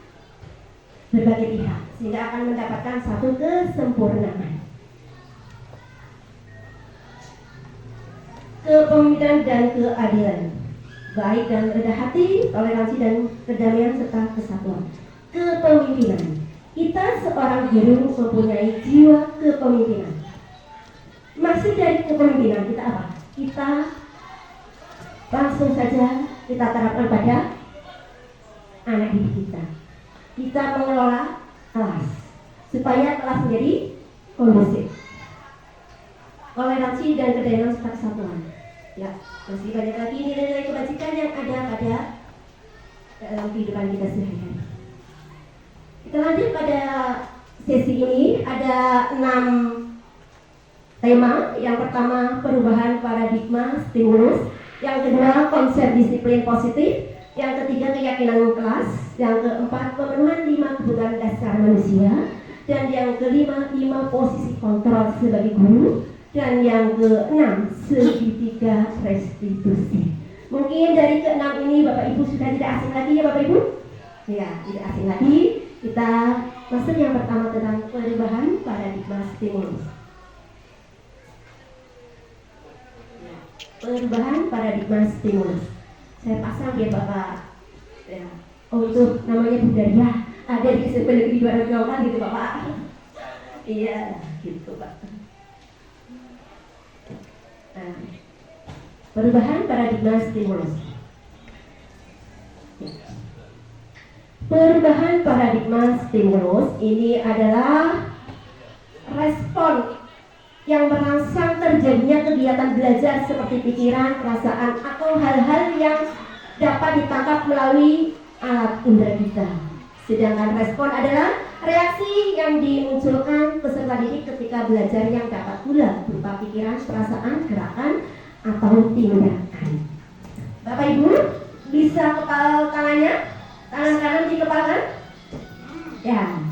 berbagai pihak sehingga akan mendapatkan satu kesempurnaan. Kepemimpinan dan keadilan, baik dan rendah hati, toleransi dan kedamaian serta kesatuan. Kepemimpinan, kita seorang guru mempunyai jiwa kepemimpinan. Maksud dari kepemimpinan kita apa? Kita langsung saja kita terapkan pada anak didik kita. Kita mengelola kelas supaya kelas menjadi kondusif. Toleransi dan kedamaian serta kesatuan. Ya, masih banyak lagi nilai-nilai kebajikan yang ada pada dalam kehidupan kita sehari-hari. Kita lanjut pada sesi ini, ada 6 tema. Yang pertama, perubahan paradigma stimulus. Yang kedua, konsep disiplin positif. Yang ketiga, keyakinan kelas. Yang keempat, pemenuhan 5 kebutuhan dasar manusia. Dan yang kelima, 5 posisi kontrol sebagai guru. Dan yang keenam, segitiga restitusi. Mungkin dari keenam ini Bapak Ibu sudah tidak asing lagi ya Bapak Ibu? Ya, tidak asing lagi. Kita masuk yang pertama tentang perubahan paradigma stimulus. Ya, perubahan paradigma stimulus. Saya pasang ya Bapak. Ya, untuk namanya budaya ada di SMP Negeri 2 Gaukan gitu Bapak. Iya, gitu Pak. Perubahan paradigma stimulus. Perubahan paradigma stimulus ini adalah respon yang merangsang terjadinya kegiatan belajar seperti pikiran, perasaan, atau hal-hal yang dapat ditangkap melalui alat indera kita. Sedangkan respon adalah reaksi yang dimunculkan peserta didik ketika belajar yang dapat pula berupa pikiran, perasaan, gerakan, atau tindakan. Bapak Ibu bisa kepal tangannya, tangan kanan dikepalkan. Ya,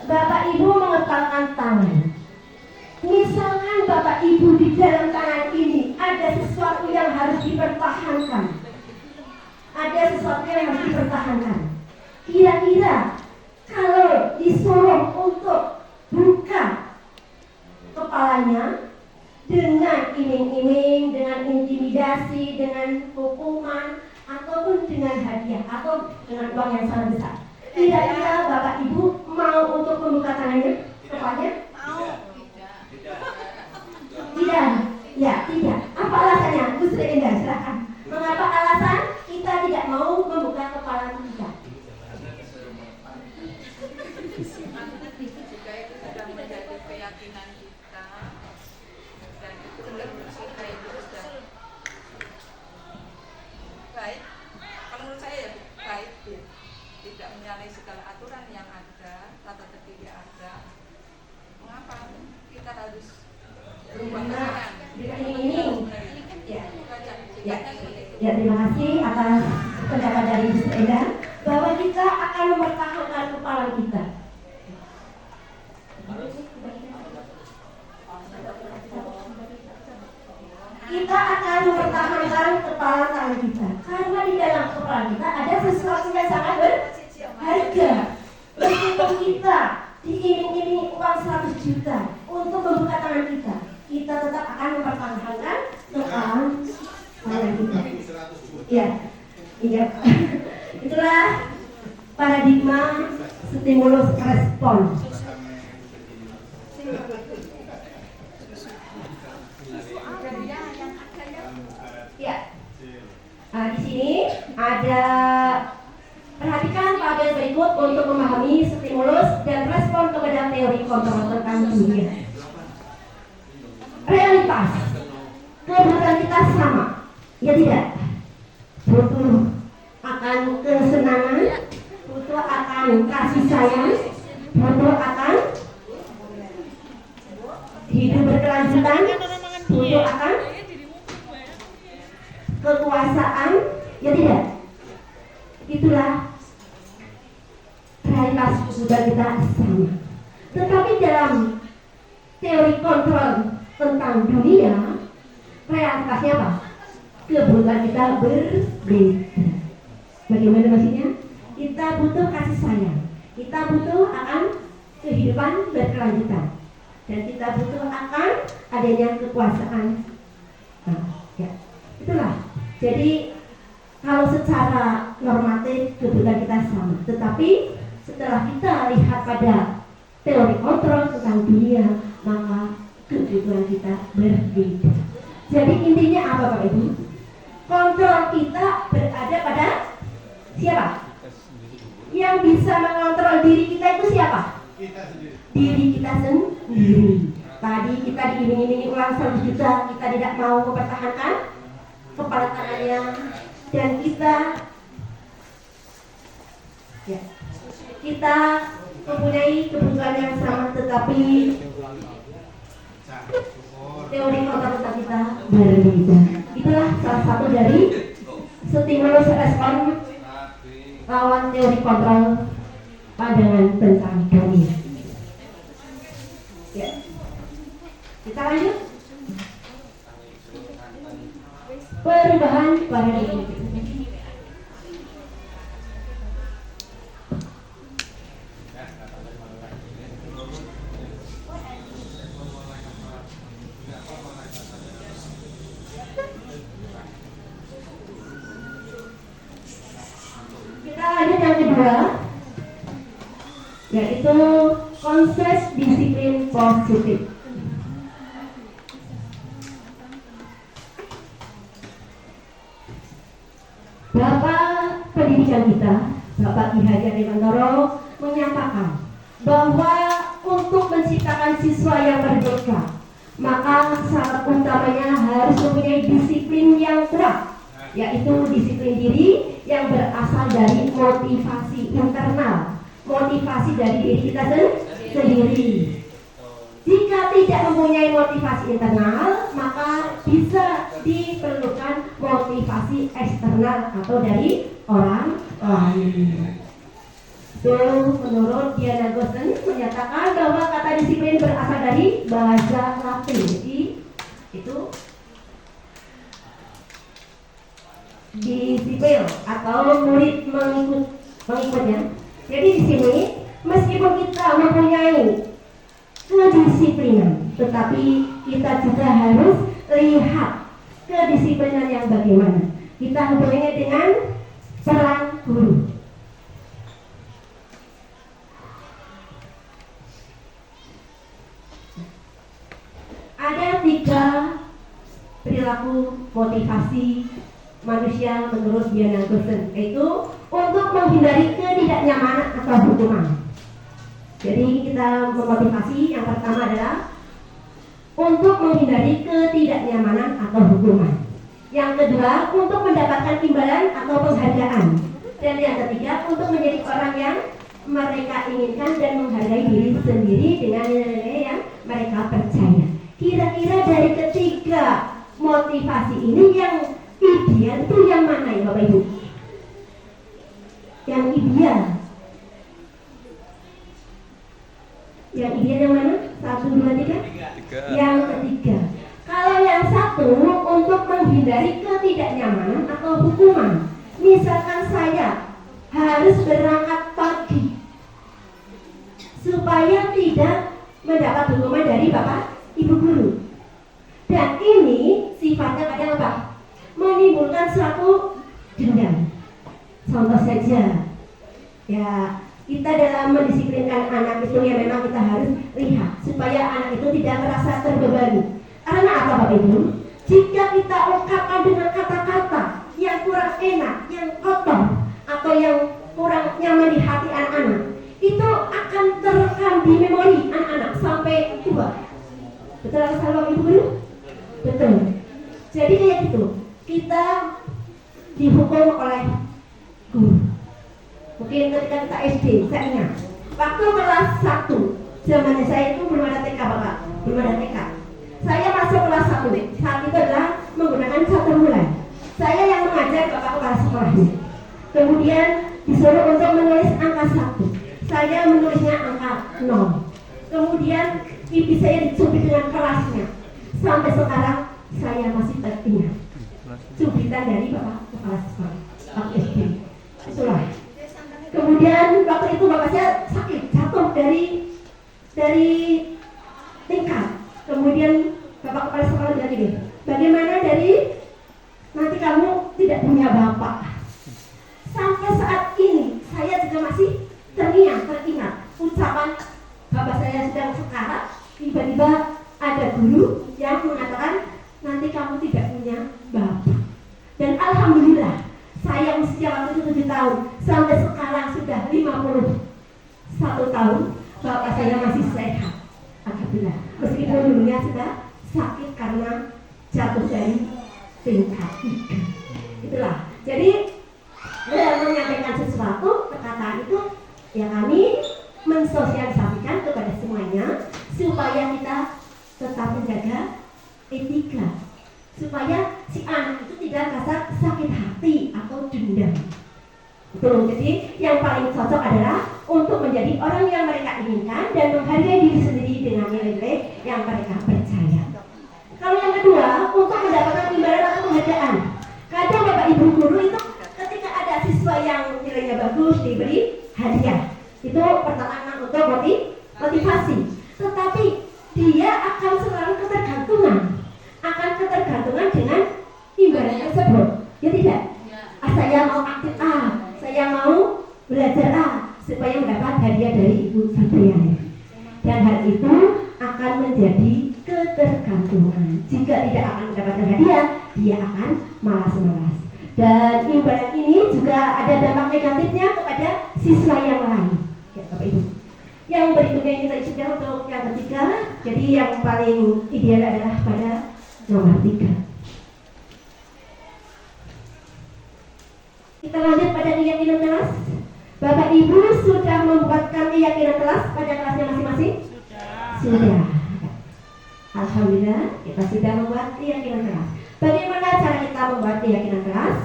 Bapak Ibu mengepalkan tangan. Misalkan Bapak Ibu di dalam tangan ini ada sesuatu yang harus dipertahankan. Ada sesuatu yang harus dipertahankan. Kira-kira kalau disuruh untuk buka kepalanya dengan iming-iming, dengan intimidasi, dengan hukuman, ataupun dengan hadiah, atau dengan uang yang sangat besar, kira-kira Bapak Ibu mau untuk membuka tangannya, kepalanya? Tidak. Ya, tidak. Apa alasannya? Bu Sri Indah, silakan. Mengapa alasan kita baik. Kalau menurut saya ya baik ya. Tidak menyalahi segala aturan yang ada, tata tertib yang ada. Mengapa kita harus berubah pikiran? Ini. Ya. Itu aja. Ya. Seperti itu. Ya, terima kasih atas pendapat dari Ibu Enda bahwa kita akan mempertahankan kepala kita. Kita akan mempertahankan kepala tangan kita karena di dalam kepala kita ada sesuatu yang sangat berharga. Meskipun kita diiming-imingi uang 100 juta untuk membuka tangan kita, kita tetap akan mempertahankan kepala tangan kita. Ya, iya. Itulah paradigma stimulus respon. Ya. Di sini ada, perhatikan tabel berikut untuk memahami stimulus dan respon kepada teori kontrol tentang dunia. Realitas, kebutuhan kita sama, ya tidak? Butuh akan kesenangan, butuh akan kasih sayang, butuh akan hidup berkelanjutan, butuh akan kekuasaan, ya tidak? Itulah realitas kebutuhan kita sama. Tetapi dalam teori kontrol tentang dunia, realitasnya apa? Kebutuhan kita berbeda. Bagaimana maksudnya? Kita butuh kasih sayang, kita butuh akan kehidupan berkelanjutan, dan kita butuh akan adanya kekuasaan. Nah, ya, itulah. Jadi kalau secara normatif kebutuhan kita sama, tetapi setelah kita lihat pada teori kontrol tentang dunia, maka kebutuhan kita berbeda. Jadi intinya apa Bapak Ibu? Kontrol kita berada pada siapa? Yang bisa mengontrol diri kita itu siapa? Diri kita sendiri. Tadi kita diiming-imingi uang 100 juta, kita tidak mau mempertahankan kepala tangannya, dan kita mempunyai kebutuhan yang sama, tetapi teori kontrol kita berbeda. Itulah salah satu dari stimulus respon lawan teori kontrol pandangan tentang dunia. Ya. Kita lanjut. Perubahan paradigma. Kita lanjut yang kedua, yaitu konsep disiplin positif. Bapak pendidikan kita, Bapak Ki Hajar Dewantoro, menyatakan bahwa untuk menciptakan siswa yang merdeka, maka syarat utamanya harus mempunyai disiplin yang kuat, yaitu disiplin diri yang berasal dari motivasi internal, motivasi dari diri kita sendiri. Jika tidak mempunyai motivasi internal, maka bisa diperlukan motivasi eksternal atau dari orang lain. Itu menurut Diana Gosen menyatakan bahwa kata disiplin berasal dari bahasa Latin. Jadi itu disiplin atau murid mengikutnya. Jadi di sini meskipun kita mempunyai kedisiplinan, tetapi kita juga harus lihat kedisiplinan yang bagaimana. Kita hubunginya dengan peran guru. Ada 3 perilaku motivasi manusia menurut Diana Gosen, yaitu untuk menghindari ketidaknyamanan atau hukuman. Jadi kita memotivasi yang pertama adalah untuk menghindari ketidaknyamanan atau hukuman. Yang kedua, untuk mendapatkan imbalan atau penghargaan. Dan yang ketiga, untuk menjadi orang yang mereka inginkan dan menghargai diri sendiri dengan nilai-nilai yang mereka percaya. Kira-kira dari ketiga motivasi ini yang ideal itu yang mana ya Bapak Ibu? Yang ideal. Yang ideal yang mana? 1, 2, 3? Yang ketiga. Kalau yang satu untuk menghindari ketidaknyamanan atau hukuman. Misalkan saya harus berangkat pagi supaya tidak mendapat hukuman dari Bapak Ibu guru. Dan ini sifatnya kadang apa? Menimbulkan suatu dendam. Contoh saja, ya kita dalam mendisiplinkan anak itu ya memang kita harus lihat supaya anak itu tidak merasa terbebani. Karena apa Bapak Ibu? Jika kita ungkapkan dengan kata-kata yang kurang enak, yang kotor, atau yang kurang nyaman di hati anak-anak, itu akan terekam di memori anak-anak sampai tua. Betul atau salah Bapak Ibu guru? Betul. Jadi kayak gitu, kita dihukum oleh guru. Mungkin ketika kita SD, saya ingat waktu kelas 1, zamannya saya itu belum ada TK Bapak, belum ada TK. Saya masuk kelas 1, saat itu adalah menggunakan 1 bulan. Saya yang mengajar Bapak kepala sekolahnya. Kemudian disuruh untuk menulis angka 1. Saya menulisnya angka 0. Kemudian pipi saya dicubit dengan kerasnya. Sampai sekarang saya masih teringat cubitan dari Bapak kepala sekolah waktu SD. Itulah. Kemudian waktu itu Bapak saya sakit, jatuh dari tingkat. Kemudian Bapak kepala sekolah bilang gini, bagaimana dari nanti kamu tidak punya bapak. Sampai saat ini saya juga masih teringat ucapan bapak saya sedang sekarat. Tiba-tiba ada guru yang mengatakan nanti kamu tidak punya bapak. Dan alhamdulillah saya usia waktu itu 7 tahun sampai sekarang sudah 51 tahun bapak saya masih sehat. Alhamdulillah. Meskipun dulunya sudah sakit karena jatuh dari tingkat 3. Itulah. Jadi dalam menyampaikan sesuatu, perkataan itu ya kami mensosialisasikan kepada semuanya supaya kita tetap menjaga etika, supaya si anak itu tidak merasa sakit hati atau dendam. Betul. Jadi yang paling cocok adalah untuk menjadi orang yang mereka inginkan dan menghargai diri sendiri dengan nilai-nilai yang mereka percaya. Kalau yang kedua, untuk mendapatkan imbalan atau penghargaan. Kadang Bapak Ibu guru itu ketika ada siswa yang nilainya bagus diberi hadiah. Itu pertama untuk motivasi. Tetapi dia akan selalu ketergantungan dengan imbalan tersebut. Ya tidak? Saya mau aktif A, saya mau belajar A supaya mendapat hadiah dari Ibu Fitriani. Dan hal itu akan menjadi ketergantungan. Jika tidak akan mendapatkan hadiah, dia akan malas-malas. Dan imbalan ini juga ada dampak negatifnya kepada siswa yang lain. Ya, Bapak Ibu. Yang berikutnya ini kita sudah untuk yang ketiga. Jadi yang paling ideal adalah pada nomor 3. Kita lanjut pada keyakinan kelas. Bapak Ibu sudah membuatkan keyakinan kelas pada kelasnya masing-masing? Sudah. Alhamdulillah kita sudah membuat keyakinan kelas. Bagaimana cara kita membuat keyakinan kelas?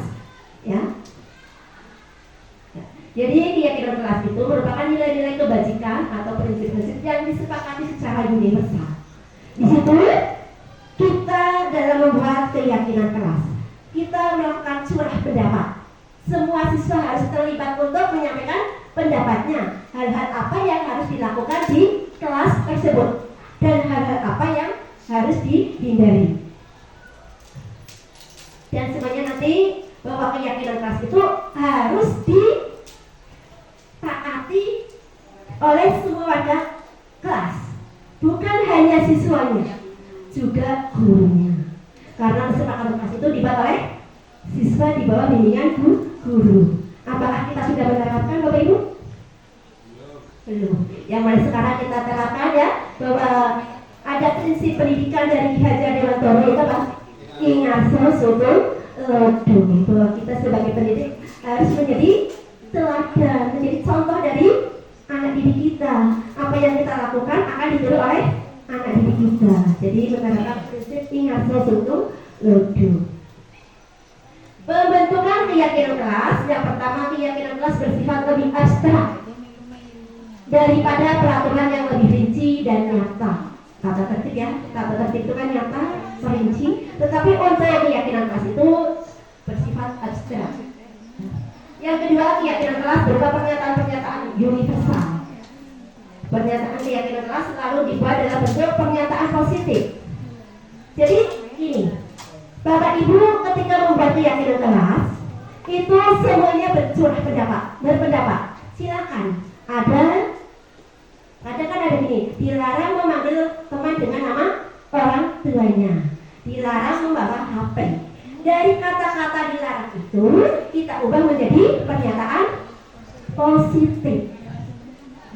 Ya. Jadi keyakinan kelas itu merupakan nilai-nilai kebajikan atau prinsip-prinsip yang disepakati secara universal. Di situ kita dalam membuat keyakinan kelas, kita melakukan curah pendapat. Semua siswa harus terlibat untuk menyampaikan pendapatnya. Hal-hal apa yang harus dilakukan di kelas tersebut dan hal-hal apa yang harus dihindari. Dan semuanya nanti bahwa keyakinan kelas itu harus ditaati oleh semua warga kelas, bukan hanya siswanya, juga gurunya. Karena kesepakatan kelas itu dibuat oleh siswa di bawah bimbingan guru. Apakah kita sudah menerapkan Bapak Ibu? Belum. Yang mulai sekarang kita terapkan ya, bahwa ada prinsip pendidikan dari Ki Hajar Dewantoro itu apa? ingarso sotong lodo, bahwa kita sebagai pendidik harus menjadi teladan, menjadi contoh dari anak didik kita. Apa yang kita lakukan akan ditiru oleh anak didik kita. Jadi menerapkan prinsip ingarso sotong lodo. Pembentukan keyakinan kelas, yang pertama keyakinan kelas bersifat lebih abstrak daripada peraturan yang lebih rinci dan nyata. Tata tertib ya, tata tertib itu kan nyata, perinci, tetapi untuk keyakinan kelas itu bersifat abstrak. Yang kedua, keyakinan kelas berupa pernyataan-pernyataan universal. Pernyataan keyakinan kelas selalu dibuat dalam bentuk pernyataan positif. Jadi gini, Bapak Ibu ketika membuat keyakinan kelas itu semuanya berpendapat. Silakan. Ada kan ada gini, dilarang memanggil teman dengan nama orang tuanya, dilarang membawa HP. Dari kata-kata dilarang itu kita ubah menjadi pernyataan positif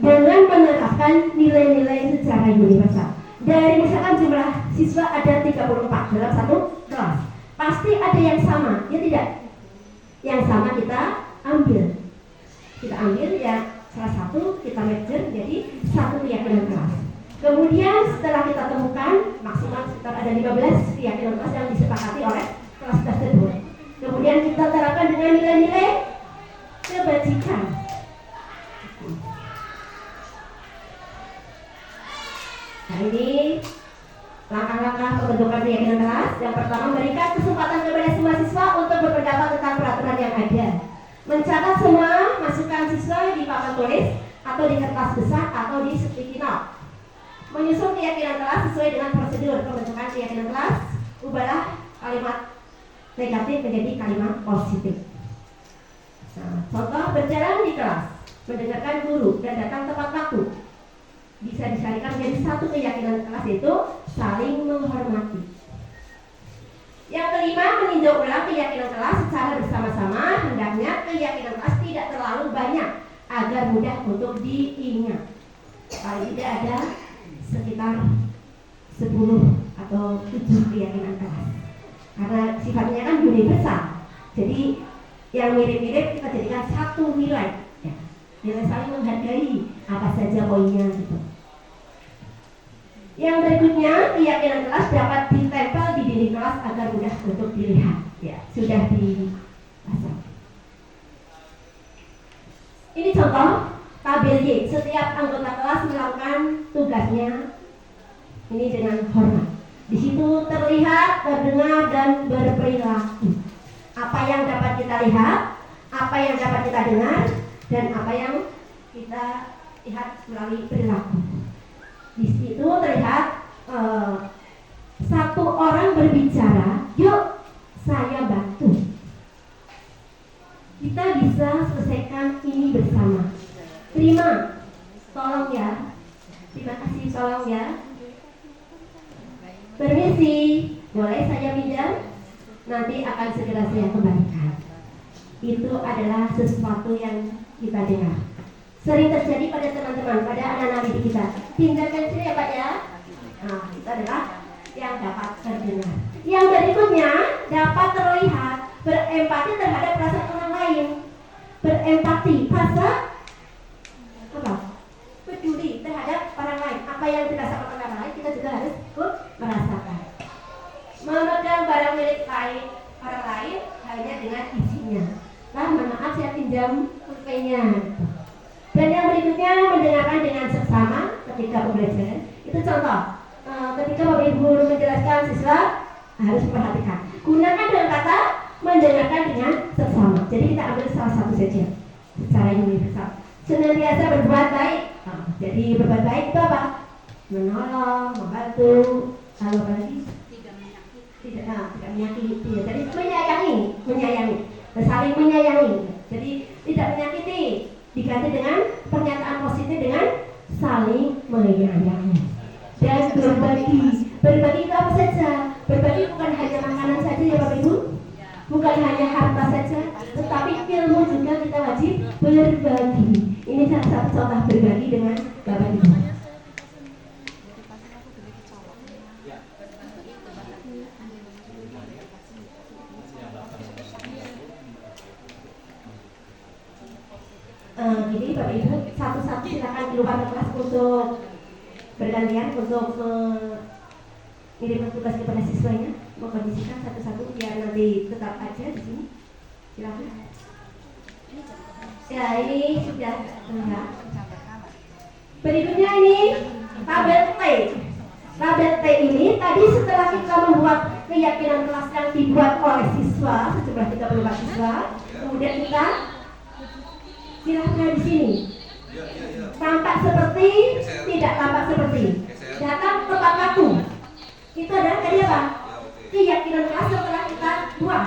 dengan menerapkan nilai-nilai secara universal. Dari misalkan jumlah siswa ada 34 dalam satu kelas, pasti ada yang sama, ya tidak? Yang sama kita ambil ya salah satu, kita merger jadi satu keyakinan kelas. Kemudian setelah kita temukan maksimal sekitar ada 15 keyakinan kelas yang disepakati oleh kelas tersebut. Kemudian kita terapkan dengan nilai-nilai kebajikan. Nah ini langkah-langkah pembentukan keyakinan kelas. Yang pertama, memberikan kesempatan kepada semua siswa untuk berpendapat tentang peraturan yang ada. Mencatat semua masukan siswa di papan tulis atau di kertas besar atau di sticky note. Menyusun keyakinan kelas sesuai dengan prosedur pembentukan keyakinan kelas. Ubahlah kalimat negatif menjadi kalimat positif. Nah, contoh berjalan di kelas, mendengarkan guru dan datang tepat waktu. Bisa disarikan menjadi satu keyakinan kelas itu saling menghormati. Yang kelima, meninjau ulang keyakinan kelas secara bersama-sama. Hendaknya keyakinan kelas tidak terlalu banyak agar mudah untuk diingat. Paling tidak ada sekitar 10 atau 7 keyakinan kelas. Karena sifatnya kan universal. Jadi yang mirip-mirip kita jadikan satu nilai. Ya, nilai saling menghargai apa saja poinnya gitu. Yang berikutnya, keyakinan kelas dapat ditempel di dinding kelas agar mudah untuk dilihat. Ya, sudah dipasang. Ini contoh tabel Y. Setiap anggota kelas melakukan tugasnya ini dengan hormat. Di situ terlihat, terdengar, dan berperilaku. Apa yang dapat kita lihat, apa yang dapat kita dengar, dan apa yang kita lihat melalui perilaku. Di situ terlihat satu orang berbicara, yuk saya bantu. Kita bisa selesaikan ini bersama. Terima, tolong ya. Terima kasih, tolong ya. Permisi, boleh saya pinjam? Nanti akan segera saya kembalikan. Itu adalah sesuatu yang kita dengar. Sering terjadi pada teman-teman, pada anak-anak didik kita. Tindakan sini ya Pak ya. Nah, itu adalah yang dapat terdengar. Yang berikutnya dapat terlihat berempati terhadap perasaan orang lain. Berempati, rasa apa? Peduli terhadap orang lain. Apa yang dirasakan orang lain kita juga harus ikut merasakan. Memegang barang milik lain orang lain hanya dengan izinnya. Nah, maaf saya pinjam pulpennya. Dan yang berikutnya mendengarkan dengan seksama ketika pembelajaran. Itu contoh. Ketika Bapak Ibu guru menjelaskan, siswa harus memperhatikan. Gunakan dengan kata mendengarkan dengan seksama. Jadi kita ambil salah satu saja secara universal. Senantiasa berbuat baik. Jadi berbuat baik itu apa? Menolong, membantu, lalu apa lagi? Tidak menyakiti. Jadi menyayangi, saling menyayangi. Jadi tidak menyakiti. Diganti dengan pernyataan positif dengan saling menyayangi dan berbagi. Berbagi itu apa saja? Berbagi bukan hanya makanan saja ya Bapak Ibu, bukan hanya harta saja, tetapi ilmu juga kita wajib berbagi. Ini salah satu contoh berbagi dengan Bapak Ibu. Jadi Bapak Ibu satu-satu silakan keluar kelas untuk bergantian untuk mengirimkan tugas kepada siswanya. Mau kondisikan satu-satu biar nanti tetap aja di sini. Silakan. Ya ini sudah enggak. Berikutnya ini tabel T. Tabel T ini tadi setelah kita membuat keyakinan kelas yang dibuat oleh siswa sejumlah 34 siswa, kemudian kita silahkan di sini. Tampak seperti, tidak tampak seperti. Datang tepat waktu. Itu adalah tadi apa? Keyakinan kelas setelah kita buat.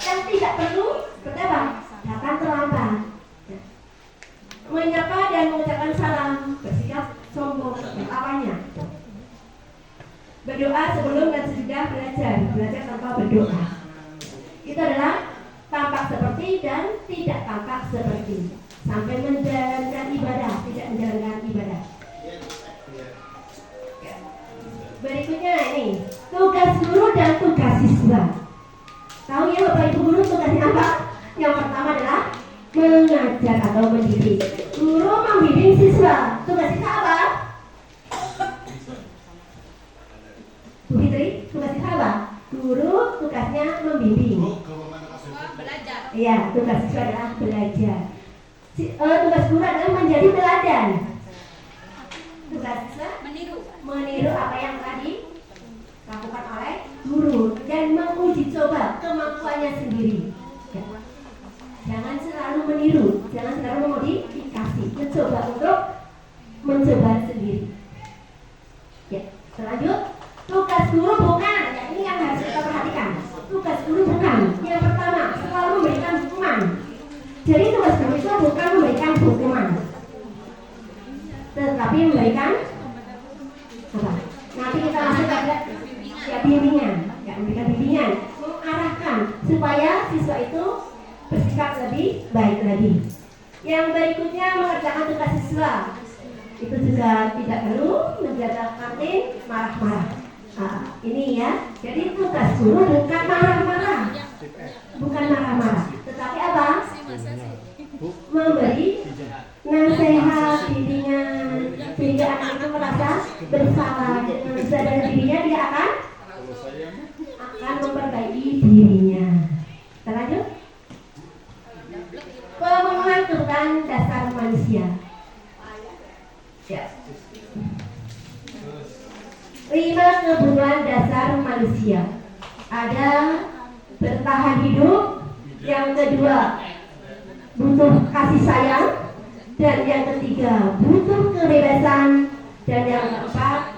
Dan tidak perlu seperti apa? Datang terlambat. Menyapa dan mengucapkan salam, bersikap sombong, apanya? Berdoa sebelum dan sesudah belajar tanpa berdoa. Itu adalah tampak seperti dan tidak tampak seperti. Sampai menjalankan ibadah, tidak menjalankan ibadah. Berikutnya ini tugas guru dan tugas siswa. Tahu ya Bapak Ibu guru tugasnya apa? Yang pertama adalah mengajar atau mendidik. Guru membimbing siswa. Tugas siswa apa? Bu Fitri, tugas siswa apa? Guru tugasnya membimbing. Belajar. Iya, tugas siswa adalah belajar. Tugas guru adalah menjadi teladan. Tugas siswa meniru apa yang tadi dilakukan oleh guru dan menguji coba kemampuannya sendiri. Ya. Jangan selalu meniru, jangan selalu memodifikasi, mencoba sendiri. Ya, selanjut tugas guru bukan, ya ini yang harus kita perhatikan. Tugas guru bukan. Yang pertama, selalu memberikan hukuman. Jadi tugas guru itu bukan memberikan hukuman, tetapi memberikan apa? Nanti kita masuk pada ya bimbingan, ya memberikan bimbingan, mengarahkan supaya siswa itu bersikap lebih baik lagi. Yang berikutnya mengerjakan tugas siswa. Itu juga tidak perlu menjaga kantin marah-marah. Nah, ini ya. Jadi tugas guru bukan marah-marah. Bukan marah-marah, tetapi apa? Memberi nasihat, bimbingan sehingga anak itu merasa bersalah. Dengan sadar dirinya dia akan memperbaiki dirinya. Kita lanjut. Pemenuhan kebutuhan dasar manusia. Ya. 5 kebutuhan dasar manusia. Ada bertahan hidup, yang kedua butuh kasih sayang, dan yang ketiga butuh kebebasan, dan yang keempat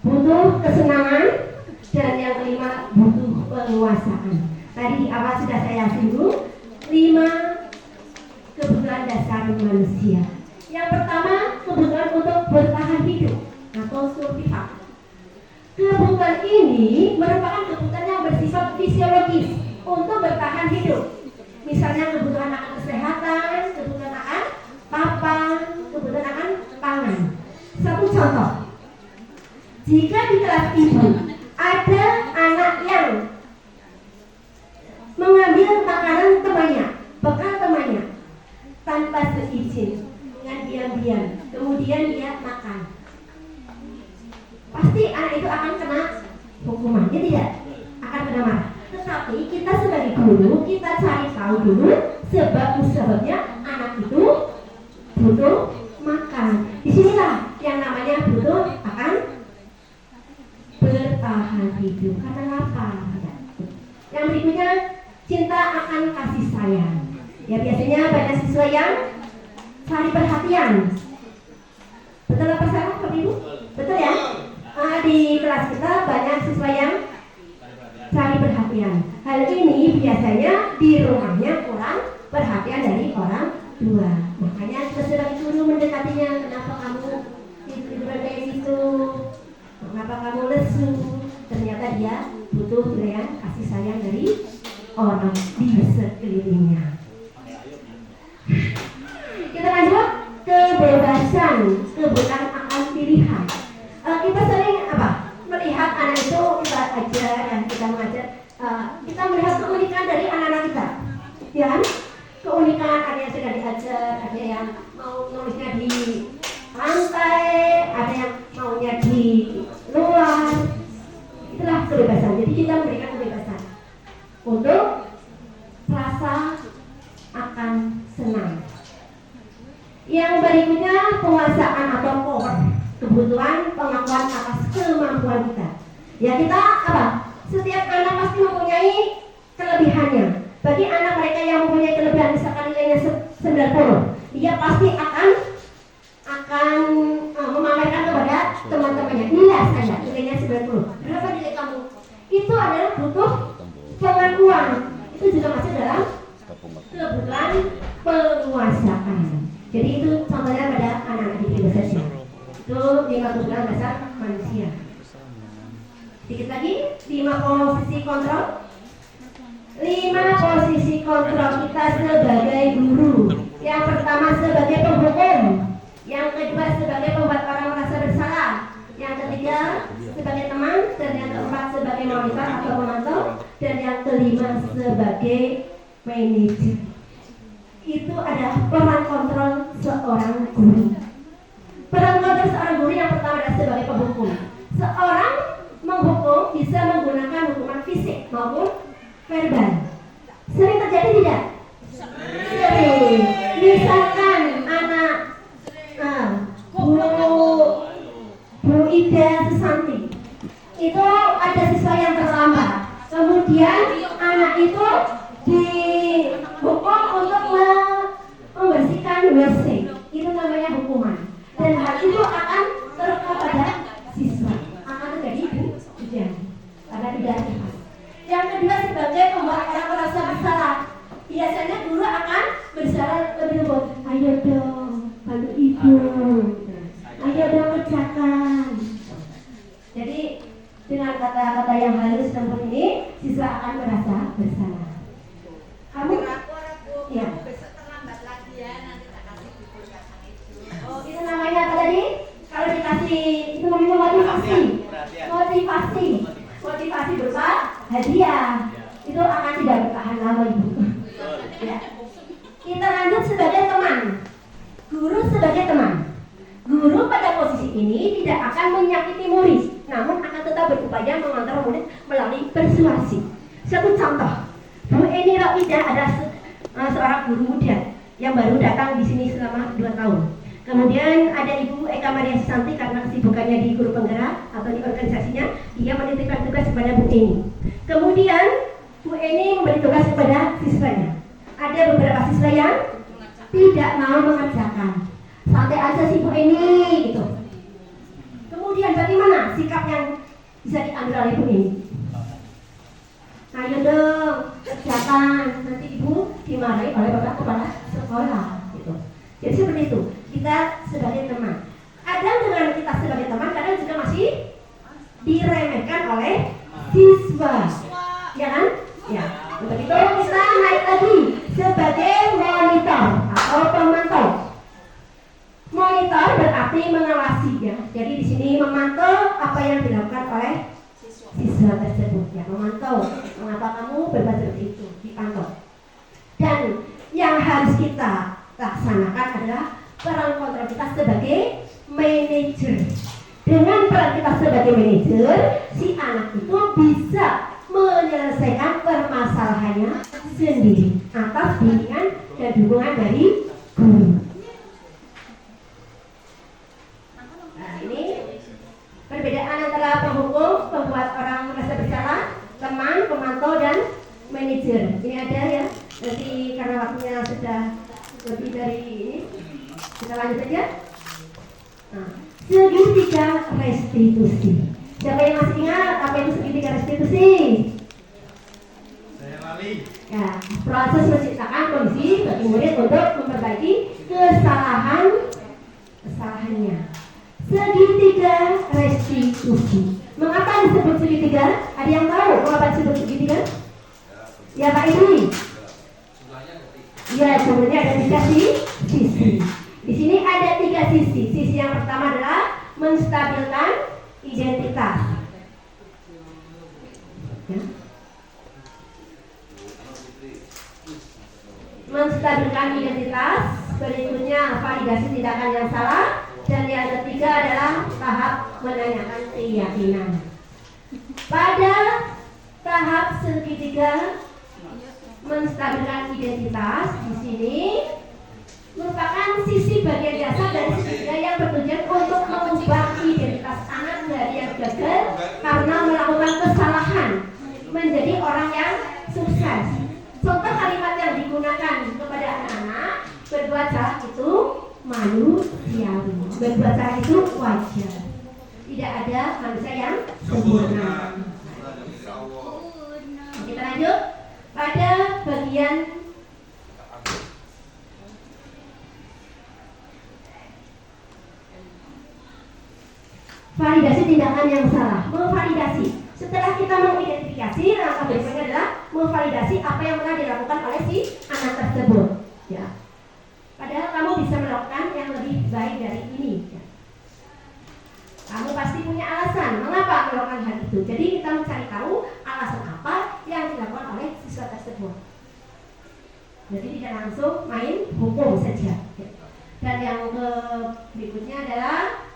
butuh kesenangan, dan yang kelima butuh penguasaan. Tadi awal sudah saya singgung 5 kebutuhan dasar manusia. Yang pertama kebutuhan untuk bertahan hidup atau survival. Kebutuhan ini merupakan kebutuhan yang bersifat fisiologis untuk bertahan hidup. Misalnya kebutuhan akan kesehatan, kebutuhan akan papan, kebutuhan akan pangan. Satu contoh, jika di kelas ibu ada anak yang mengambil makanan temannya, bekal temannya tanpa seizin, dengan diam-diam, kemudian dia makan, pasti anak itu akan kena hukuman, ya tidak? Akan kena marah. Tetapi kita sebagai guru, kita cari tahu dulu sebab-sebabnya anak itu butuh makan. Disinilah yang namanya butuh akan bertahan hidup karena lapar. Yang berikutnya cinta akan kasih sayang. Ya biasanya banyak siswa yang cari perhatian. Betul apa salah Bapak Ibu? Betul ya? Di kelas kita banyak siswa yang cari perhatian. Hal ini biasanya di rumahnya kurang perhatian dari orang tua. Makanya kita sebagai guru mendekatinya, kenapa kamu tiduran kayak gitu? Kenapa kamu lesu? Ternyata dia butuh berian kasih sayang dari orang di sekelilingnya. Kita lanjut, kebebasan, kebebasan akan pilihan. Kita sering melihat anak itu kita ajar dan kita mengajar. Kita melihat ya kan? Keunikan, ada yang sudah diajar, ada yang mau nulisnya di lantai, ada yang maunya di luar. Itulah kebebasan. Jadi kita memberikan kebebasan untuk rasa akan senang. Yang berikutnya penguasaan atau power, kebutuhan pengakuan atas kemampuan kita. Ya kita apa? Setiap anak pasti mempunyai kelebihannya. Bagi anak mereka yang mempunyai kelebihan misalkan nilainya 90, dia pasti akan memamerkan kepada teman-temannya. Nilai saya nilainya 90. Berapa nilai kamu? Itu adalah butuh pengakuan. Itu juga masuk dalam kebutuhan penguasaan. Jadi itu contohnya pada anak-anak di dewasa. Itu 5 kebutuhan dasar manusia. Sedikit lagi, 5 posisi kontrol. 5 posisi kontrol kita sebagai guru. Yang pertama sebagai penghukum, yang kedua sebagai pembuat orang merasa bersalah, yang ketiga sebagai teman, dan yang keempat sebagai monitor atau pemantau, dan yang kelima sebagai manajer. Itu adalah peran kontrol seorang guru. Peran kontrol seorang guru yang pertama adalah sebagai penghukum. Seorang menghukum bisa menggunakan hukuman fisik maupun verbal. Sering terjadi tidak? Sering. Misalkan anak Bu Ida Susanti itu ada siswa yang terlambat, kemudian anak itu dihukum untuk membersihkan WC. Itu namanya hukuman, dan hal itu akan terkena pada siswa, akan terjadi hujan karena tidak ikhlas. Yang kedua sebagai pembuat orang merasa bersalah. Biasanya guru akan bersalah lebih lembut. Ayo dong, bantu ibu. Ayo dong kerjakan. Jadi dengan kata-kata yang halus seperti ini, siswa akan merasa bersalah. Kamu? Ya. Besok terlambat lagi ya, nanti tak kasih buku kacang hijau. Oh, itu namanya apa tadi? Kalau dikasih itu namanya motivasi. Motivasi berupa hadiah. Itu akan tidak bertahan lama, Ibu. Ya. Kita lanjut sebagai teman. Guru sebagai teman. Guru pada posisi ini tidak akan menyakiti murid, namun akan tetap berupaya mengontrol murid melalui persuasi. Satu contoh, Bu Eni Roidah adalah seorang guru muda yang baru datang di sini selama 2 tahun. Kemudian ada Ibu Eka Maria Susanti karena kesibukannya di guru penggerak atau di organisasinya, dia menitipkan tugas kepada Bu Eni. Kemudian Bu Eni memberi tugas kepada siswanya. Ada beberapa siswa yang tidak mau mengerjakan. Santai aja sih Bu Eni gitu. Kemudian bagaimana sikap yang bisa diambil oleh Bu Eni? Ayo dong kerjakan, nanti Ibu dimarahi oleh Bapak Kepala Sekolah gitu. Jadi seperti itu, kita sebagai teman. Kadang dengan kita sebagai teman, kadang juga masih diremehkan oleh siswa, ya kan? Ya, untuk itu kita naik lagi sebagai monitor atau pemantau. Monitor berarti mengawasi ya. Jadi di sini memantau apa yang dilakukan oleh siswa tersebut ya, memantau mengapa kamu berbuat seperti itu, dipantau. Dan yang harus kita laksanakan adalah peran kontrol kita sebagai manajer. Dengan peran kita sebagai manajer, si anak itu bisa menyelesaikan permasalahannya sendiri atas bimbingan dan dukungan dari guru. Nah, ini perbedaan antara penghukum, pembuat orang merasa bersalah, teman, pemantau, dan manajer. Ini ada ya. Nanti karena waktunya sudah lebih dari ini, kita lanjut aja. Nah, segitiga restitusi. Siapa yang masih ingat apa itu segitiga restitusi? Saya lali. Ya, proses menciptakan kondisi bagi murid untuk memperbaiki kesalahannya. Segitiga restitusi. Mengapa disebut segitiga? Ada yang tahu mengapa disebut segitiga? Ya Pak Ini. Ya, sebenarnya ada 3 sisi. Di sini ada 3 sisi. Sisi yang pertama adalah menstabilkan identitas. Ya. menstabilkan identitas, berikutnya validasi tindakan yang salah, dan yang ketiga adalah tahap menanyakan keyakinan. Pada tahap ketiga menstabilkan identitas di sini merupakan sisi bagian dasar dari ketiga yang bertujuan untuk mengubah identitas anak dari yang gagal karena melakukan kesalahan menjadi orang yang sukses. Contoh kalimat yang digunakan kepada anak-anak, berbuat salah itu manusiawi, berbuat salah itu wajar. Tidak ada manusia yang sempurna. Kita lanjut pada bagian validasi tindakan yang salah. Memvalidasi. Setelah kita mengidentifikasi, langkah berikutnya adalah memvalidasi apa yang telah dilakukan oleh si anak tersebut. Ya. Padahal kamu bisa melakukan yang lebih baik dari ini. Ya. Kamu pasti punya alasan mengapa melakukan hal itu. Jadi kita mencari tahu alasan apa yang dilakukan oleh siswa tersebut. Jadi tidak langsung main hukum saja. Ya. Dan yang berikutnya adalah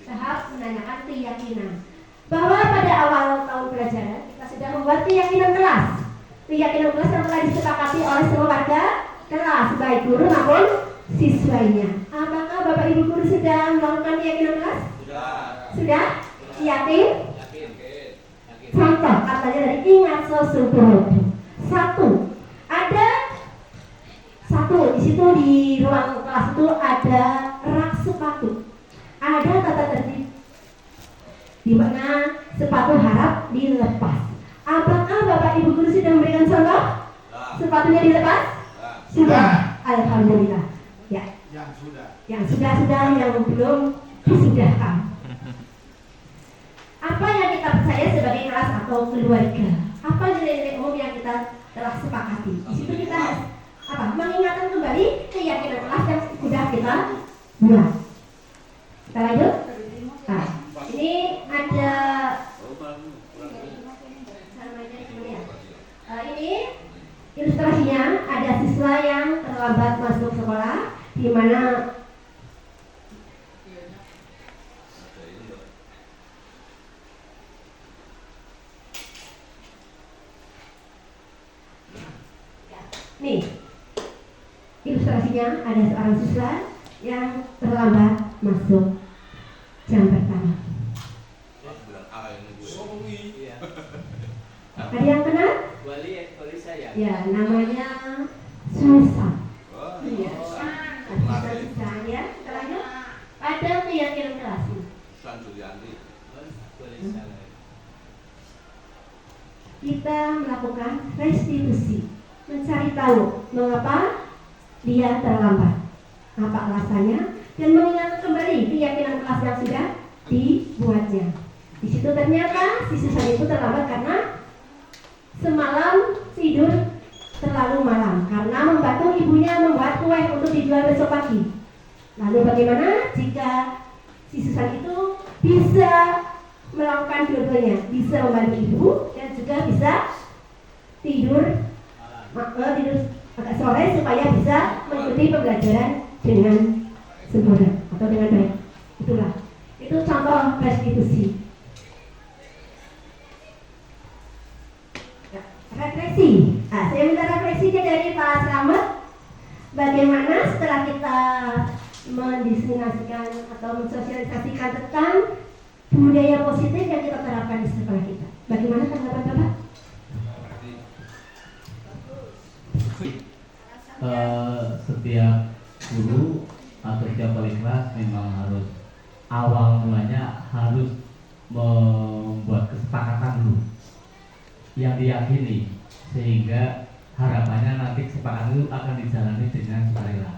tahap menanyakan keyakinan. Bahwa pada awal tahun pelajaran kita sudah membuat keyakinan kelas. Keyakinan kelas yang telah disepakati oleh semua warga kelas, baik guru maupun siswanya. Apakah Bapak Ibu guru sudah melakukan keyakinan kelas? Sudah? Yakin? Contoh katanya dari ingat sesuatu. Satu di situ di ruang kelas itu ada rak sepatu. Ada tata tertib di mana sepatu harap dilepas. Apakah Bapak Ibu guru sudah memberikan contoh? Sepatunya dilepas? Sudah. Alhamdulillah. Ya. Yang sudah, yang belum disudahkan. Apa yang kita percaya sebagai kelas atau keluarga? Apa nilai-nilai umum yang kita telah sepakati? Di situ kita mengingatkan kembali keyakinan kelas yang sudah kita buat. Kita lanjut. Nah, ini ada ini ilustrasinya, ada siswa yang terlambat masuk sekolah, di mana nih ilustrasinya ada seorang siswa yang terlambat masuk jam pertama. Ada yang kenal? Wali saya. Ya, namanya Susan. Iya. Susan ya. Kita lanjut. Ada keyakinan kelas. Kita melakukan restitusi, mencari tahu mengapa dia terlambat, apa alasannya, dan mengingat kembali keyakinan kelas yang sudah dibuatnya. Di situ ternyata si Susan itu terlambat karena semalam tidur terlalu malam karena membantu ibunya membuat kue untuk dijual besok pagi. Lalu bagaimana jika si Susan itu bisa melakukan dua-duanya, bisa membantu ibu dan juga bisa tidur agak sore supaya bisa mengikuti pembelajaran dengan sempurna atau dengan baik. Itulah, itu contoh restitusi. Refleksi. Nah, saya minta refleksinya dari Pak Slamet. Bagaimana setelah kita mendiseminasikan atau mensosialisasikan tentang budaya positif yang kita terapkan di sekolah kita. Bagaimana tanggapan Bapak? Setiap guru atau setiap wali kelas memang harus awal mulanya harus membuat kesepakatan dulu yang diyakini, sehingga harapannya nanti kesepakatan itu akan dijalani dengan sukarela.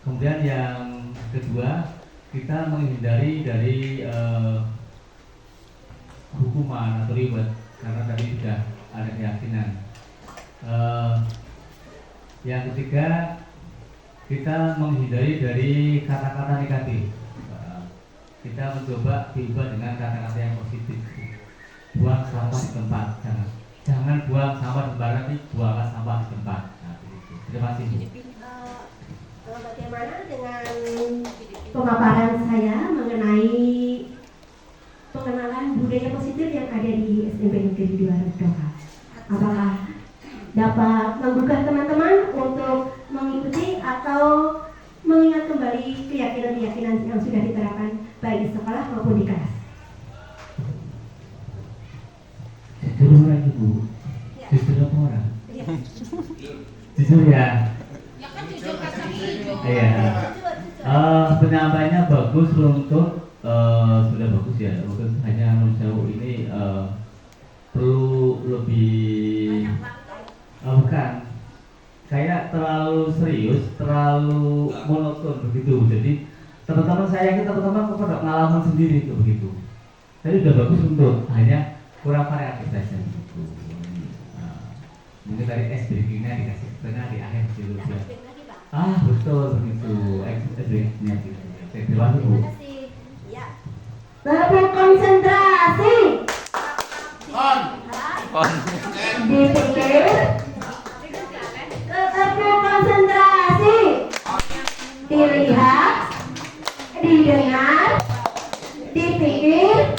Kemudian yang kedua, kita menghindari dari hukuman atau ribet karena tadi sudah ada keyakinan. Yang ketiga, kita menghindari dari kata-kata negatif. Kita mencoba diubah dengan kata-kata yang positif. Buang sampah di tempat, jangan buang sampah sembarangan, buanglah sampah di tempat. Nah, begitu. Terima kasih. Bagaimana dengan pemaparan saya mengenai pengenalan budaya positif yang ada di SMP Negeri 2 Redoka? Apakah dapat menggugah teman-teman untuk mengikuti atau mengingat kembali keyakinan-keyakinan yang sudah diterapkan baik di sekolah maupun di kelas? Jujur orang ibu, jujur apa orang? Jujur ya. Ya kan jujur kacang hijau. Iya. Penyampaiannya bagus untuk sudah bagus ya. Mungkin hanya menjauh ini perlu lebih bukan kayak terlalu serius, terlalu monoton begitu. Jadi teman-teman saya yakin teman-teman pada pengalaman sendiri itu begitu. Tapi sudah bagus untuk hanya kurang variatif saja gitu. Mungkin dari es breakingnya dikasih setengah di akhir gitu ya. Betul begitu. Breakingnya gitu. Terima kasih Bu. Tepuk konsentrasi. Dipikir. Tepuk konsentrasi. Dilihat. Didengar. Dipikir.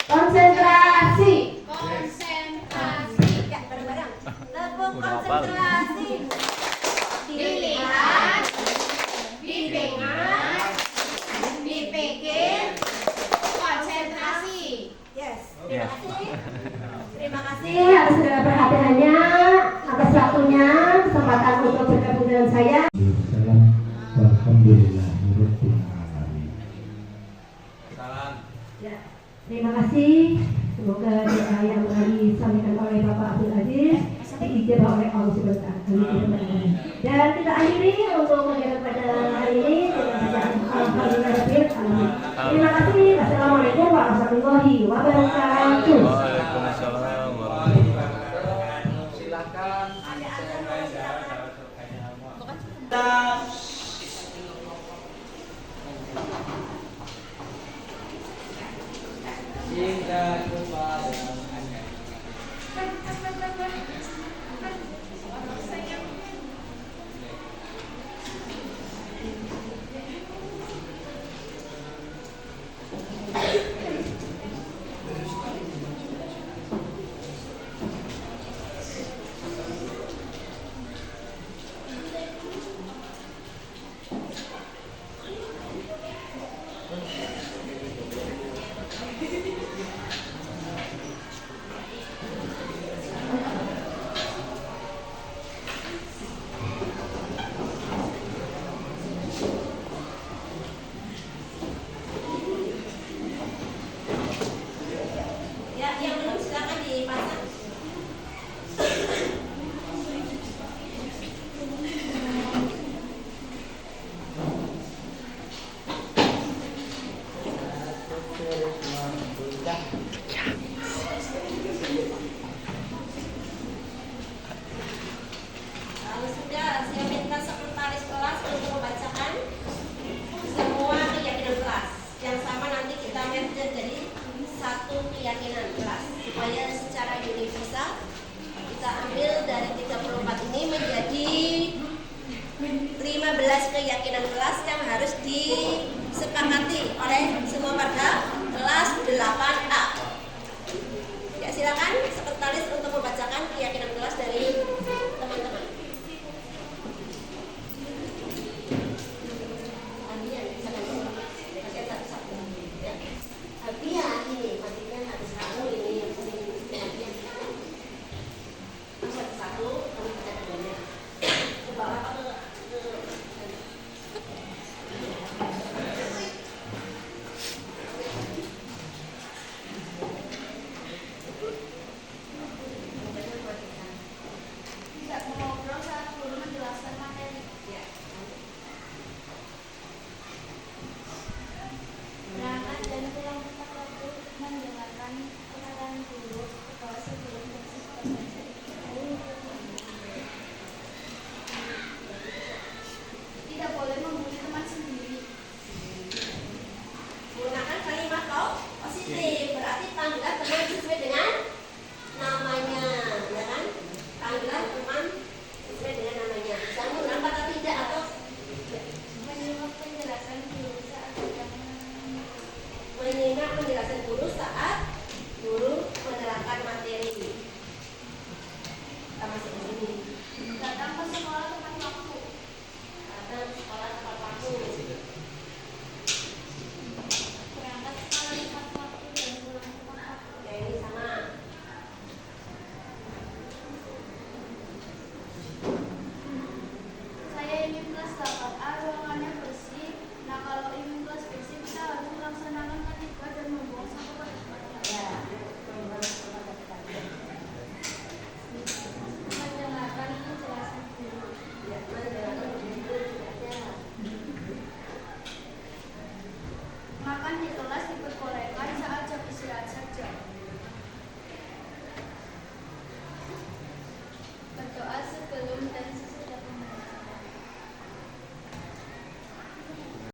Konsentrasi. Tepuk konsentrasi. Dilihat, didengar, dipikir, konsentrasi. Yes. Terima kasih. Terima kasih atas segala perhatiannya, atas waktunya, kesempatan untuk bergabung dengan saya. Alhamdulillahirabbil alamin. Salam. Ya, terima kasih. Semoga doa yang telah disampaikan oleh Bapak Abdul Aziz diijabah oleh Allah Subhanahu wa Ta'ala. Dan kita akhiri untuk kegiatan